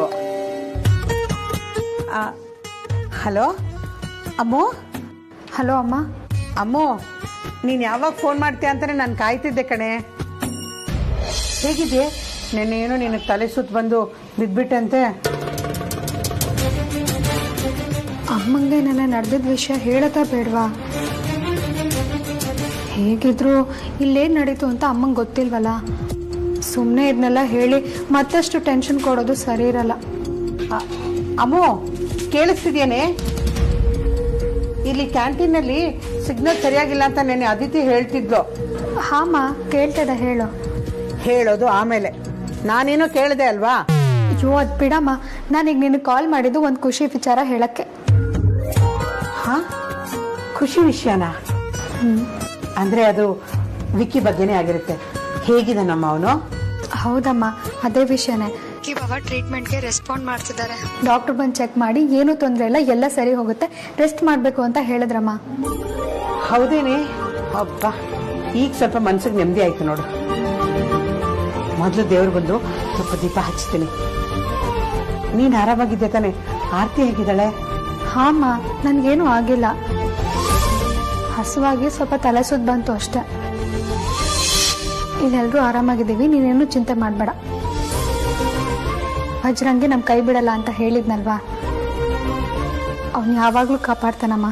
ಹಲೋ ಅಮ್ಮು. ಹಲೋ ಅಮ್ಮ. ಅಮ್ಮು, ನೀನು ಯಾವಾಗ ಫೋನ್ ಮಾಡ್ತೀಯ ಅಂತಾನೆ ನಾನು ಕಾಯ್ತಿದ್ದೆ ಕಣೆ. ಹೇಗಿದೆ? ನೆನ್ನೇನು ನಿನಗೆ ತಲೆ ಸುತ್ತ ಬಂದು ಬಿದ್ಬಿಟ್ಟಂತೆ. ಅಮ್ಮಂಗೆ ನನ್ನ ನಡೆದಿದ್ದ ವಿಷಯ ಹೇಳೋದಾ ಬೇಡವಾ? ಹೇಗಿದ್ರು ಇಲ್ಲೇನು ನಡೀತು ಅಂತ ಅಮ್ಮಂಗೆ ಗೊತ್ತಿಲ್ವಲ್ಲ. ಸುಮ್ಮನೆ ಇದನ್ನೆಲ್ಲ ಹೇಳಿ ಮತ್ತಷ್ಟು ಟೆನ್ಷನ್ ಕೊಡೋದು ಸರಿ ಇರಲ್ಲ. ಅಮ್ಮು, ಕೇಳಿಸ್ತಿದ್ಯೇನೆ? ಇಲ್ಲಿ ಕ್ಯಾಂಟೀನಲ್ಲಿ ಸಿಗ್ನಲ್ ಸರಿಯಾಗಿಲ್ಲ ಅಂತ ನೆನ್ನೆ ಅದಿತಿ ಹೇಳ್ತಿದ್ಲು. ಹಾಮ, ಕೇಳ್ತದ ಹೇಳು. ಹೇಳೋದು ಆಮೇಲೆ. ನಾನೇನೋ ಕೇಳಿದೆ ಅಲ್ವಾ? ಅಯ್ಯೋ ಅದು ಬಿಡಮ್ಮ. ನಾನೀಗ ನಿನಗೆ ಕಾಲ್ ಮಾಡಿದ್ದು ಒಂದು ಖುಷಿ ವಿಚಾರ ಹೇಳಕ್ಕೆ. ಹಾ, ಖುಷಿ ವಿಷಯನಾ? ಅಂದ್ರೆ ಅದು ವಿಕ್ಕಿ ಬಗ್ಗೆನೇ ಆಗಿರುತ್ತೆ. ಹೇಗಿದೆ ನಮ್ಮ ಅವನು? ಹೌದಮ್ಮ, ಅದೇ ವಿಷಯನೇ. ಇವಾಗ ಟ್ರೀಟ್ಮೆಂಟ್ಗೆ ರೆಸ್ಪಾಂಡ್ ಮಾಡ್ತಿದ್ದಾರೆ. ಡಾಕ್ಟರ್ ಬಂದು ಚೆಕ್ ಮಾಡಿ ಏನೂ ತೊಂದರೆ ಇಲ್ಲ, ಎಲ್ಲ ಸರಿ ಹೋಗುತ್ತೆ, ರೆಸ್ಟ್ ಮಾಡಬೇಕು ಅಂತ ಹೇಳಿದ್ರಮ್ಮ. ಹೌದೇನೆ? ಅಬ್ಬಾ, ಈಗ ಸ್ವಲ್ಪ ಮನ್ಸಿಗೆ ನೆಮ್ಮದಿ ಆಯ್ತು ನೋಡು. ಮೊದಲು ದೇವ್ರು ಬಂದು ಸ್ವಲ್ಪ ದೀಪ ಹಚ್ತೀನಿ. ನೀನು ಆರಾಮಾಗಿದ್ದೆ ತಾನೆ? ಆರತಿ ಹೇಗಿದ್ದಾಳೆ? ಹಾಮ್ಮ, ನನ್ಗೇನು ಆಗಿಲ್ಲ. ಹಸುವಾಗಿ ಸ್ವಲ್ಪ ತಲೆ ಸುತ್ತ ಬಂತು ಅಷ್ಟೆ. ಇಲ್ಲೆಲ್ಲರೂ ಆರಾಮಾಗಿದ್ದೀವಿ, ನೀನೇನು ಚಿಂತೆ ಮಾಡಬೇಡ. ವಜ್ರಂಗಿ ನಮ್ಮ ಕೈ ಬಿಡಲ್ಲ ಅಂತ ಹೇಳಿದ್ನಲ್ವಾ, ಅವನು ಯಾವಾಗಲೂ ಕಾಪಾಡ್ತಾನಮ್ಮ.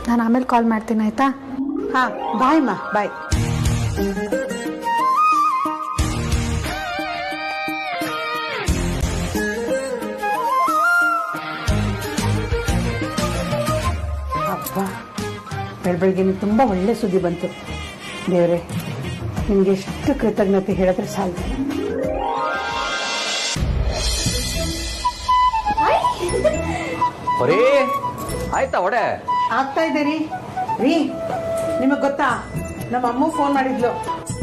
ನಾನು ಆಮೇಲೆ ಕಾಲ್ ಮಾಡ್ತೀನಿ, ಆಯ್ತಾ? ಹಾ, ಬಾಯ್ ಮಾ, ಬಾಯ್. ಅಬ್ಬಾ, ಬೆಳಬೆಳಗ್ಗೆ ತುಂಬ ಒಳ್ಳೆ ಸುದ್ದಿ ಬಂತು. ದೇವ್ರೆ, ನಿಮ್ಗೆ ಎಷ್ಟು ಕೃತಜ್ಞತೆ ಹೇಳಿದ್ರೆ ಸಾಲದು. ಆಯ್ತಾ ಒಡೆ? ಆಗ್ತಾ ಇದೆ ರೀ. ನಿಮಗ್ ಗೊತ್ತಾ, ನಮ್ಮ ಅಮ್ಮ ಫೋನ್ ಮಾಡಿದ್ಲು.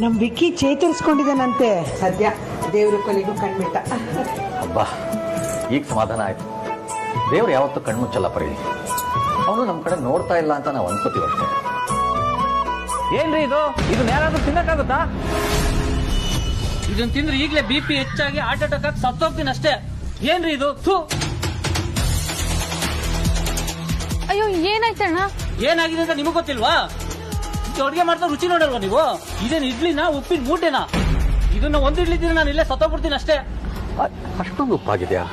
ನಮ್ ವಿಕ್ಕಿ ಚೇತರಿಸ್ಕೊಂಡಿದ್ದಾನಂತೆ. ಸದ್ಯ ದೇವ್ರ ಕೊನೆಗೂ ಕಣ್ಬಿಟ್ಟ. ಅಬ್ಬಾ, ಈಗ ಸಮಾಧಾನ ಆಯ್ತು. ದೇವ್ರು ಯಾವತ್ತೂ ಕಣ್ಮುಚ್ಚಲ್ಲ ಪರಿ. ಅವನು ನಮ್ಮ ಕಡೆ ನೋಡ್ತಾ ಇಲ್ಲ ಅಂತ ನಾವು ಅನ್ಕೋತೀವಿ ಅಷ್ಟೇ. ಏನ್ರಿ ಇದು? ಇದನ್ನ ಯಾರಾದ್ರೂ ತಿನ್ನಕ್ಕಾಗುತ್ತಾ? ಇದನ್ನ ತಿಂದ್ರೆ ಈಗಲೇ BP ಹೆಚ್ಚಾಗಿ ಹಾರ್ಟ್ ಅಟ್ಯಾಕ್ ಆಗಿ ಸತ್ತೋಗ್ತೀನಿ ಅಷ್ಟೇ. ಏನ್ರಿ ಇದು? ಅಯ್ಯೋ, ಏನಾಯ್ತಣ್ಣ? ಏನಾಗಿದೆ ಅಂತ ನಿಮಗ್ ಗೊತ್ತಿಲ್ವಾ? ಅಡುಗೆ ಮಾಡ್ತಾ ರುಚಿ ನೋಡಲ್ವಾ ನೀವು? ಇದೇನು ಇಡ್ಲಿನ ಉಪ್ಪಿನ ಮೂಟೆನಾ? ಇದನ್ನ ಒಂದು ಇಡ್ಲಿ ತಿಂದ್ರೆ ನಾನು ಇಲ್ಲೇ ಸತ್ತೋಗ್ಬಿಡ್ತೀನಿ ಅಷ್ಟೇ. ಅಷ್ಟೊಂದು ಉಪ್ಪಾಗಿದೆಯಾ?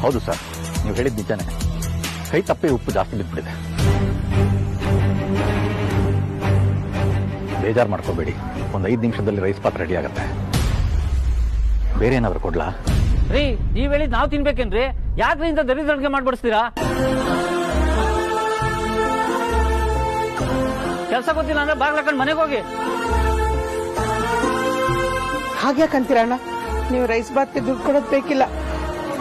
ಹೌದು ಸರ್, ನೀವು ಹೇಳಿದ ನಿಜಾನೇ. ಕೈ ತಪ್ಪಿ ಉಪ್ಪು ಜಾಸ್ತಿ ಬಿದ್ದುಬಿಟ್ಟಿದೆ. ಬೇಜಾರು ಮಾಡ್ಕೋಬೇಡಿ, ಒಂದು 5 ನಿಮಿಷದಲ್ಲಿ ರೈಸ್ ಪಾತ್ ರೆಡಿ ಆಗುತ್ತೆ. ಬೇರೆ ಏನಾದ್ರು ಕೊಡ್ಲಾ? ರೀ, ನೀವ್ ಹೇಳಿದ್ ನಾವ್ ತಿನ್ಬೇಕೇನ್ರಿ? ಯಾಕ್ರಿ ಇಂತ ದರಿದ್ರ ಅಡ್ಗೆ ಮಾಡ್ಬಿಡಿಸ್ತೀರಾ? ಕೆಲಸ ಗೊತ್ತಿಲ್ಲ ಅಂದ್ರೆ ಬಾಗ್ಲಾಕೊಂಡ್ ಮನೆಗೆ ಹೋಗಿ. ಹಾಗ್ಯಾಕಂತೀರಣ್ಣ? ನೀವು ರೈಸ್ ಬಾತ್ಗೆ ದುಡ್ಡು ಕೊಡೋದ್ ಬೇಕಿಲ್ಲ.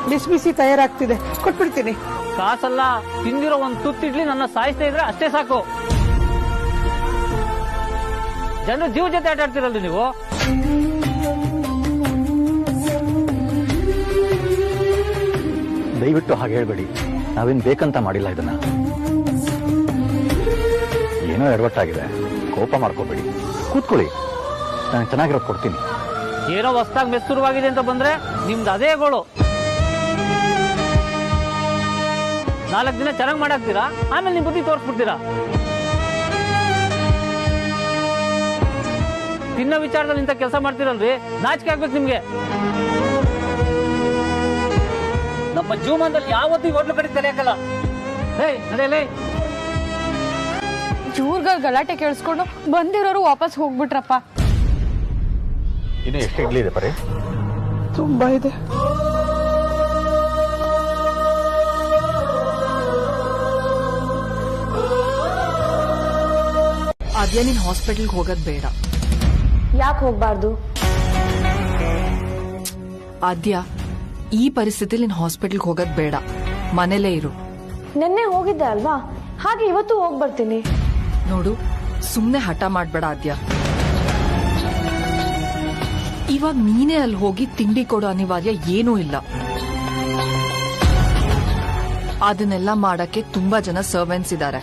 ಬಿಸಿ ಬಿಸಿ ತಯಾರಾಗ್ತಿದೆ, ಕೊಟ್ಬಿಡ್ತೀನಿ. ಕಾಸಲ್ಲ, ತಿಂದಿರೋ ಒಂದ್ ತುತ್ತಿಡ್ಲಿ ನನ್ನ ಸಾಯಿಸ್ತಾ ಇದ್ರೆ ಅಷ್ಟೇ ಸಾಕು. ಜನರು ಜೀವ ಜೊತೆ ಆಟ ಆಡ್ತಿರಲ್ರಿ ನೀವು. ದಯವಿಟ್ಟು ಹಾಗೆ ಹೇಳ್ಬೇಡಿ. ನಾವೇನ್ ಬೇಕಂತ ಮಾಡಿಲ್ಲ ಇದನ್ನ. ಏನೋ ಎಡವಟ್ಟಾಗಿದೆ, ಕೋಪ ಮಾಡ್ಕೋಬೇಡಿ. ಕೂತ್ಕೊಳ್ಳಿ, ನಾನು ಚೆನ್ನಾಗಿರೋದು ಕೊಡ್ತೀನಿ. ಏನೋ ಹೊಸ್ದಾಗಿ ಮೆಸ್ ಶುರುವಾಗಿದೆ ಅಂತ ಬಂದ್ರೆ ನಿಮ್ದು ಅದೇ ಗೋಳು. 4 ದಿನ ಚೆನ್ನಾಗಿ ಮಾಡಾಕ್ತೀರಾ, ಆಮೇಲೆ ನಿಮ್ ಬುದ್ಧಿ ತೋರಿಸ್ಬಿಡ್ತೀರಾ. ತಿನ್ನೋ ವಿಚಾರದಲ್ಲಿ ಇಂಥ ಕೆಲಸ ಮಾಡ್ತೀರಲ್ರಿ, ನಾಚಿಕೆ ಆಗ್ಬೇಕು ನಿಮ್ಗೆ. ನಮ್ಮ ಜೀವನದಲ್ಲಿ ಯಾವತ್ತೂ ಈ ಹೋಟ್ಲು ಕಡೆ ತಲೆಯಾಕಲ್ಲ. ನಡೆಯಲೇ. ಇವ್ರಗಳ ಗಲಾಟೆ ಕೇಳಿಸ್ಕೊಂಡು ಬಂದಿರೋರು ವಾಪಸ್ ಹೋಗ್ಬಿಟ್ರಪ್ಪ. ಇನ್ನು ಎಷ್ಟು ಇಡ್ಲಿ ಇದೆ ಪರಿ? ತುಂಬಾ ಇದೆ. ಆದ್ಯ ನೀನ್ ಹಾಸ್ಪಿಟಲ್ಗೆ ಹೋಗೋದ್ ಬೇಡ. ಯಾಕೆ ಹೋಗ್ಬಾರ್ದು? ಆದ್ಯ ಈ ಪರಿಸ್ಥಿತಿಲಿ ನೀನ್ ಹಾಸ್ಪಿಟಲ್ಗೆ ಹೋಗೋದ್ ಬೇಡ, ಮನೇಲೇ ಇರು. ನಿನ್ನೆ ಹೋಗಿದ್ದೆ ಅಲ್ವಾ, ಹಾಗೆ ಇವತ್ತು ಹೋಗ್ ಬರ್ತೀನಿ. ನೋಡು, ಸುಮ್ನೆ ಹಠ ಮಾಡ್ಬೇಡ ಆದ್ಯ. ಇವಾಗ ನೀನೇ ಅಲ್ಲಿ ಹೋಗಿ ತಿಂಡಿ ಕೊಡೋ ಅನಿವಾರ್ಯ ಏನೂ ಇಲ್ಲ. ಅದನ್ನೆಲ್ಲ ಮಾಡಕ್ಕೆ ತುಂಬಾ ಜನ ಸರ್ವೆಂಟ್ಸ್ ಇದ್ದಾರೆ.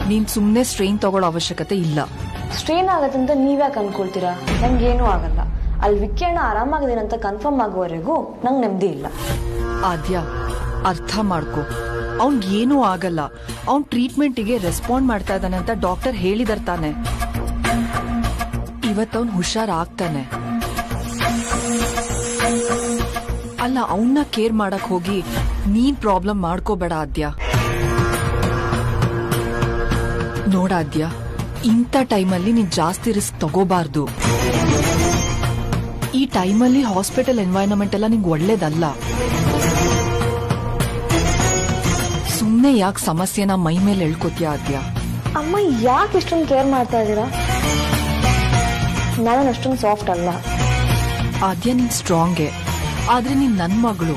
ನೀನ್ ಸುಮ್ನೆ ಸ್ಟ್ರೈನ್ ತಗೊಳ್ಳೋ ಅವಶ್ಯಕತೆ ಇಲ್ಲ. ಸ್ಟ್ರೈನ್ ಆಗತ್ತೆ ಅಂತ ನೀವ್ಯಾಕೆ ಅನ್ಕೊಳ್ತೀರಾ? ನಂಗೇನೂ ಆಗಲ್ಲ. ಅಲ್ಲಿ ವಿಕ್ಕಿ ಅಣ್ಣ ಆರಾಮಾಗಿದ್ದೀನಿ ಅಂತ ಕನ್ಫರ್ಮ್ ಆಗುವವರೆಗೂ ನಂಗೆ ನೆಮ್ಮದಿ ಇಲ್ಲ. ಆದ್ಯ, ಅರ್ಥ ಮಾಡ್ಕೊ, ಅವ್ನ್ಗೇನೂ ಆಗಲ್ಲ. ಅವ್ನ್ ಟ್ರೀಟ್ಮೆಂಟಿಗೆ ರೆಸ್ಪಾಂಡ್ ಮಾಡ್ತಾ ಇದ್ದಾನೆ ಅಂತ ಡಾಕ್ಟರ್ ಹೇಳಿದಾರೆ ತಾನೆ. ಇವತ್ತವ್ನ್ ಹುಷಾರಾಗ್ತಾನೆ. ಅಲ್ಲ, ಅವನ್ನ ಕೇರ್ ಮಾಡಕ್ ಹೋಗಿ ನೀನ್ ಪ್ರಾಬ್ಲಮ್ ಮಾಡ್ಕೋಬೇಡ ಆದ್ಯ. ನೋಡಾದ್ಯ, ಇಂಥ ಟೈಮಲ್ಲಿ ನೀನ್ ಜಾಸ್ತಿ ರಿಸ್ಕ್ ತಗೋಬಾರ್ದು. ಈ ಟೈಮಲ್ಲಿ ಹಾಸ್ಪಿಟಲ್ ಎನ್ವೈರನ್ಮೆಂಟ್ ಎಲ್ಲ ನಿಂಗೆ ಒಳ್ಳೇದಲ್ಲ. ಸುಮ್ನೆ ಯಾಕೆ ಸಮಸ್ಯೆನ ಮೈ ಮೇಲೆ ಎಳ್ಕೋತೀಯ ಆದ್ಯ? ಅಮ್ಮ, ಯಾಕೆ ಇಷ್ಟೊಂದು ಕೇರ್ ಮಾಡ್ತಾ ಇದ್ದೀರಾ? ನಾನು ಅಷ್ಟೊಂದು ಸಾಫ್ಟ್ ಅಲ್ಲ. ಆದ್ಯ, ನೀನ್ ಸ್ಟ್ರಾಂಗೇ, ಆದ್ರೆ ನೀನ್ ನನ್ ಮಗಳು.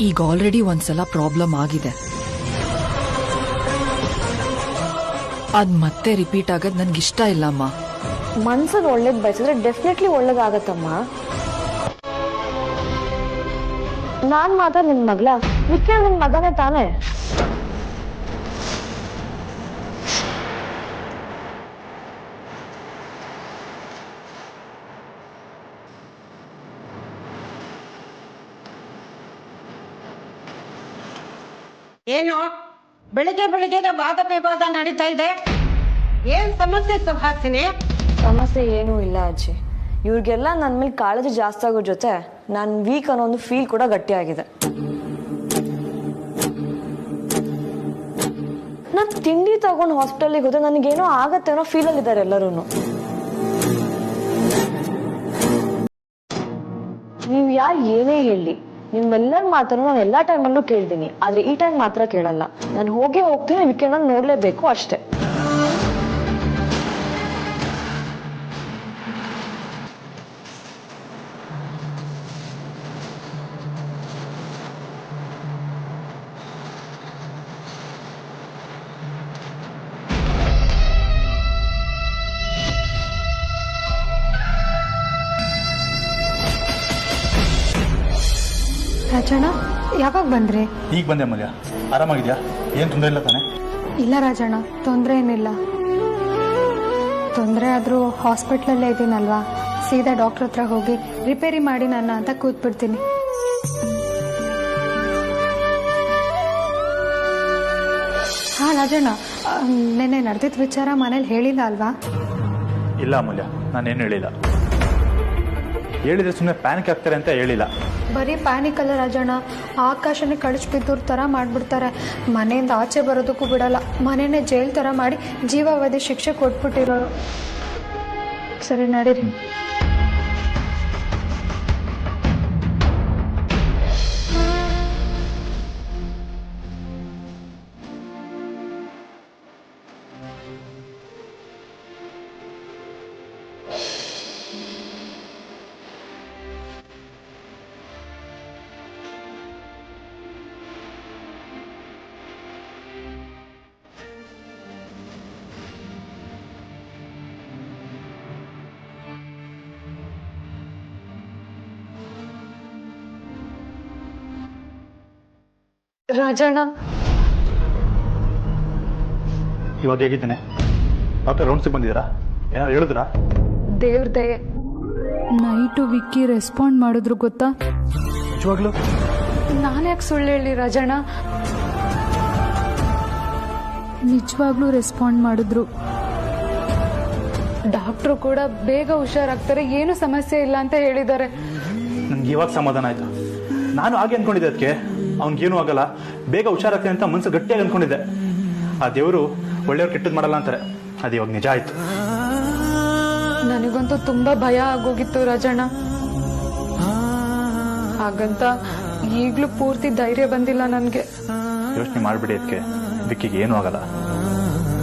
ಈಗ ಆಲ್ರೆಡಿ ಒಂದ್ಸಲ ಪ್ರಾಬ್ಲಮ್ ಆಗಿದೆ. ಅದ್ ಮತ್ತೆ ರಿಪೀಟ್ ಆಗದ್ ನನ್ಗಿಷ್ಟ ಇಲ್ಲಮ್ಮ. ಮನ್ಸಿಗೆ ಒಳ್ಳೇದ್ ಬಯಸಿದ್ರೆ ಡೆಫಿನೆಟ್ಲಿ ಒಳ್ಳೇದಾಗತ್ತಮ್ಮ. ನಾನ್ ಮಾತ್ರ ನಿನ್ ಮಗಳ, ವಿಕ್ಕಿ ನಿನ್ ಮಗನೇ ತಾನೇ. ಏನು ಬೆಳಿಗ್ಗೆ ಬೆಳಿಗ್ಗೆ ವಾದ ವಿವಾದ ನಡೀತಾ ಇದೆ? ಏನ್ ಸಮಸ್ಯೆ ಸುಹಾಸಿನಿ? ಸಮಸ್ಯೆ ಏನೂ ಇಲ್ಲ ಅಜ್ಜಿ. ಇವ್ರಿಗೆಲ್ಲ ನನ್ನ ಮೇಲೆ ಕಾಳಜಿ ಜಾಸ್ತಿ ಆಗೋ ಜೊತೆ ನಾನು ವೀಕ್ ಅನ್ನೋ ಒಂದು ಫೀಲ್ ಕೂಡ ಗಟ್ಟಿಯಾಗಿದೆ. ನಾನು ತಿಂಡಿ ತಗೊಂಡು ಹಾಸ್ಪಿಟಲ್ಗೆ ಹೋದ್ರೆ ನನಗೇನೋ ಆಗತ್ತೆ ಅನ್ನೋ ಫೀಲಲ್ಲಿ ಇದ್ದಾರೆ ಎಲ್ಲರೂ. ನೀವು ಯಾರು ಏನೇ ಹೇಳಿ, ನಿಮ್ಮೆಲ್ಲರ ಮಾತನ್ನು ನಾನು ಎಲ್ಲಾ ಟೈಮಲ್ಲೂ ಕೇಳ್ತೀನಿ, ಆದ್ರೆ ಈ ಟೈಮ್ ಮಾತ್ರ ಕೇಳಲ್ಲ. ನಾನು ಹೋಗ್ತೀನಿ, ವೀಕೆಂಡ್ ನೋಡ್ಲೇಬೇಕು ಅಷ್ಟೇ. ರಾಜಣ್ಣ, ಯಾವಾಗ ಬಂದ್ರಿ? ಈಗ ಬಂದೆ ಅಮೂಲ್ಯ. ಆರಾಮಾಗಿದ್ಯಾ? ಏನ್ ತೊಂದರೆ ಇಲ್ಲ ತಾನೆ? ಇಲ್ಲ ರಾಜಣ್ಣ, ತೊಂದರೆ ಏನಿಲ್ಲ. ತೊಂದರೆ ಆದ್ರೂ ಹಾಸ್ಪಿಟ್ಲಲ್ಲೇ ಇದ್ದೀನಲ್ವಾ, ಸೀದಾ ಡಾಕ್ಟರ್ ಹತ್ರ ಹೋಗಿ ರಿಪೇರಿ ಮಾಡಿ ನನ್ನ ಅಂತ ಕೂತ್ಬಿಡ್ತೀನಿ. ಹಾ ರಾಜಣ್ಣ, ನೆನ್ನೆ ನಡೆದಿದ್ದ ವಿಚಾರ ಮನೇಲಿ ಹೇಳಿಲ್ಲ ಅಲ್ವಾ? ಇಲ್ಲ ಅಮೂಲ್ಯ, ನಾನೇನು ಹೇಳಿಲ್ಲ. ಹೇಳಿದ್ರೆ ಸುಮ್ಮನೆ ಪ್ಯಾನಿಕ್ ಆಗ್ತಾರೆ ಅಂತ ಹೇಳಿಲ್ಲ. ಬರೀ ಪ್ಯಾನಿಕ್ ಅಲ್ಲ ರಾಜಣ್ಣ, ಆಕಾಶನೇ ಕಳಿಸ್ಬಿದ್ದವ್ರ ಥರ ಮಾಡಿಬಿಡ್ತಾರೆ. ಮನೆಯಿಂದ ಆಚೆ ಬರೋದಕ್ಕೂ ಬಿಡಲ್ಲ. ಮನೆಯೇ ಜೈಲ್ ಥರ ಮಾಡಿ ಜೀವಾವಧಿ ಶಿಕ್ಷೆ ಕೊಟ್ಬಿಟ್ಟಿರೋರು. ಸರಿ, ನಡೀರಿ. ರಾಜಣ್ಣ, ಇವಾಗ ಹೇಗಿದ್ದೇನೆ? ಡಾಕ್ಟರ್ ರೌಂಡ್ಸಿಗೆ ಬಂದಿದ್ದೀರಾ? ಏನಾದ್ರು ಹೇಳಿದ್ರಾ? ದೇವ್ರ ದಯೆ, ನೈಟು ವಿಕ್ಕಿ ರೆಸ್ಪಾಂಡ್ ಮಾಡಿದ್ರು ಗೊತ್ತಾ? ನಿಜವಾಗ್ಲೂ? ನಾನ್ಯಾಕೆ ಸುಳ್ಳು ಹೇಳಿ ರಾಜಣ್ಣ? ನಿಜವಾಗ್ಲೂ ರೆಸ್ಪಾಂಡ್ ಮಾಡಿದ್ರು. ಡಾಕ್ಟ್ರು ಕೂಡ ಬೇಗ ಹುಷಾರಾಗ್ತಾರೆ, ಏನು ಸಮಸ್ಯೆ ಇಲ್ಲ ಅಂತ ಹೇಳಿದ್ದಾರೆ. ನನ್ಗೆ ಇವಾಗ ಸಮಾಧಾನ ಆಯ್ತು. ನಾನು ಹಾಗೆ ಅನ್ಕೊಂಡಿದ್ದೆ, ಅದಕ್ಕೆ ಅವ್ನಿಗೇನು ಆಗಲ್ಲ, ಬೇಗ ಹುಷಾರಾಗ್ತಾನೆ ಅಂತ ಮನಸ್ಸು ಗಟ್ಟಿಯಾಗಿ ಅನ್ಕೊಂಡಿದ್ದೆ. ಆ ದೇವರು ಒಳ್ಳೆಯವ್ರು ಕೆಟ್ಟದ್ದು ಮಾಡಲ್ಲ ಅಂತಾರೆ, ಅದು ಇವಾಗ ನಿಜ ಆಯ್ತು. ನನಗಂತೂ ತುಂಬಾ ಭಯ ಆಗೋಗಿತ್ತು ರಾಜಣ್ಣ. ಹಾಗಂತ ಈಗ್ಲೂ ಪೂರ್ತಿ ಧೈರ್ಯ ಬಂದಿಲ್ಲ ನನ್ಗೆ. ಯೋಚನೆ ಮಾಡ್ಬಿಡಿ ಅದಕ್ಕೆ ವಿಕ್ಕಿಗೆ ಏನೂ ಆಗಲ್ಲ.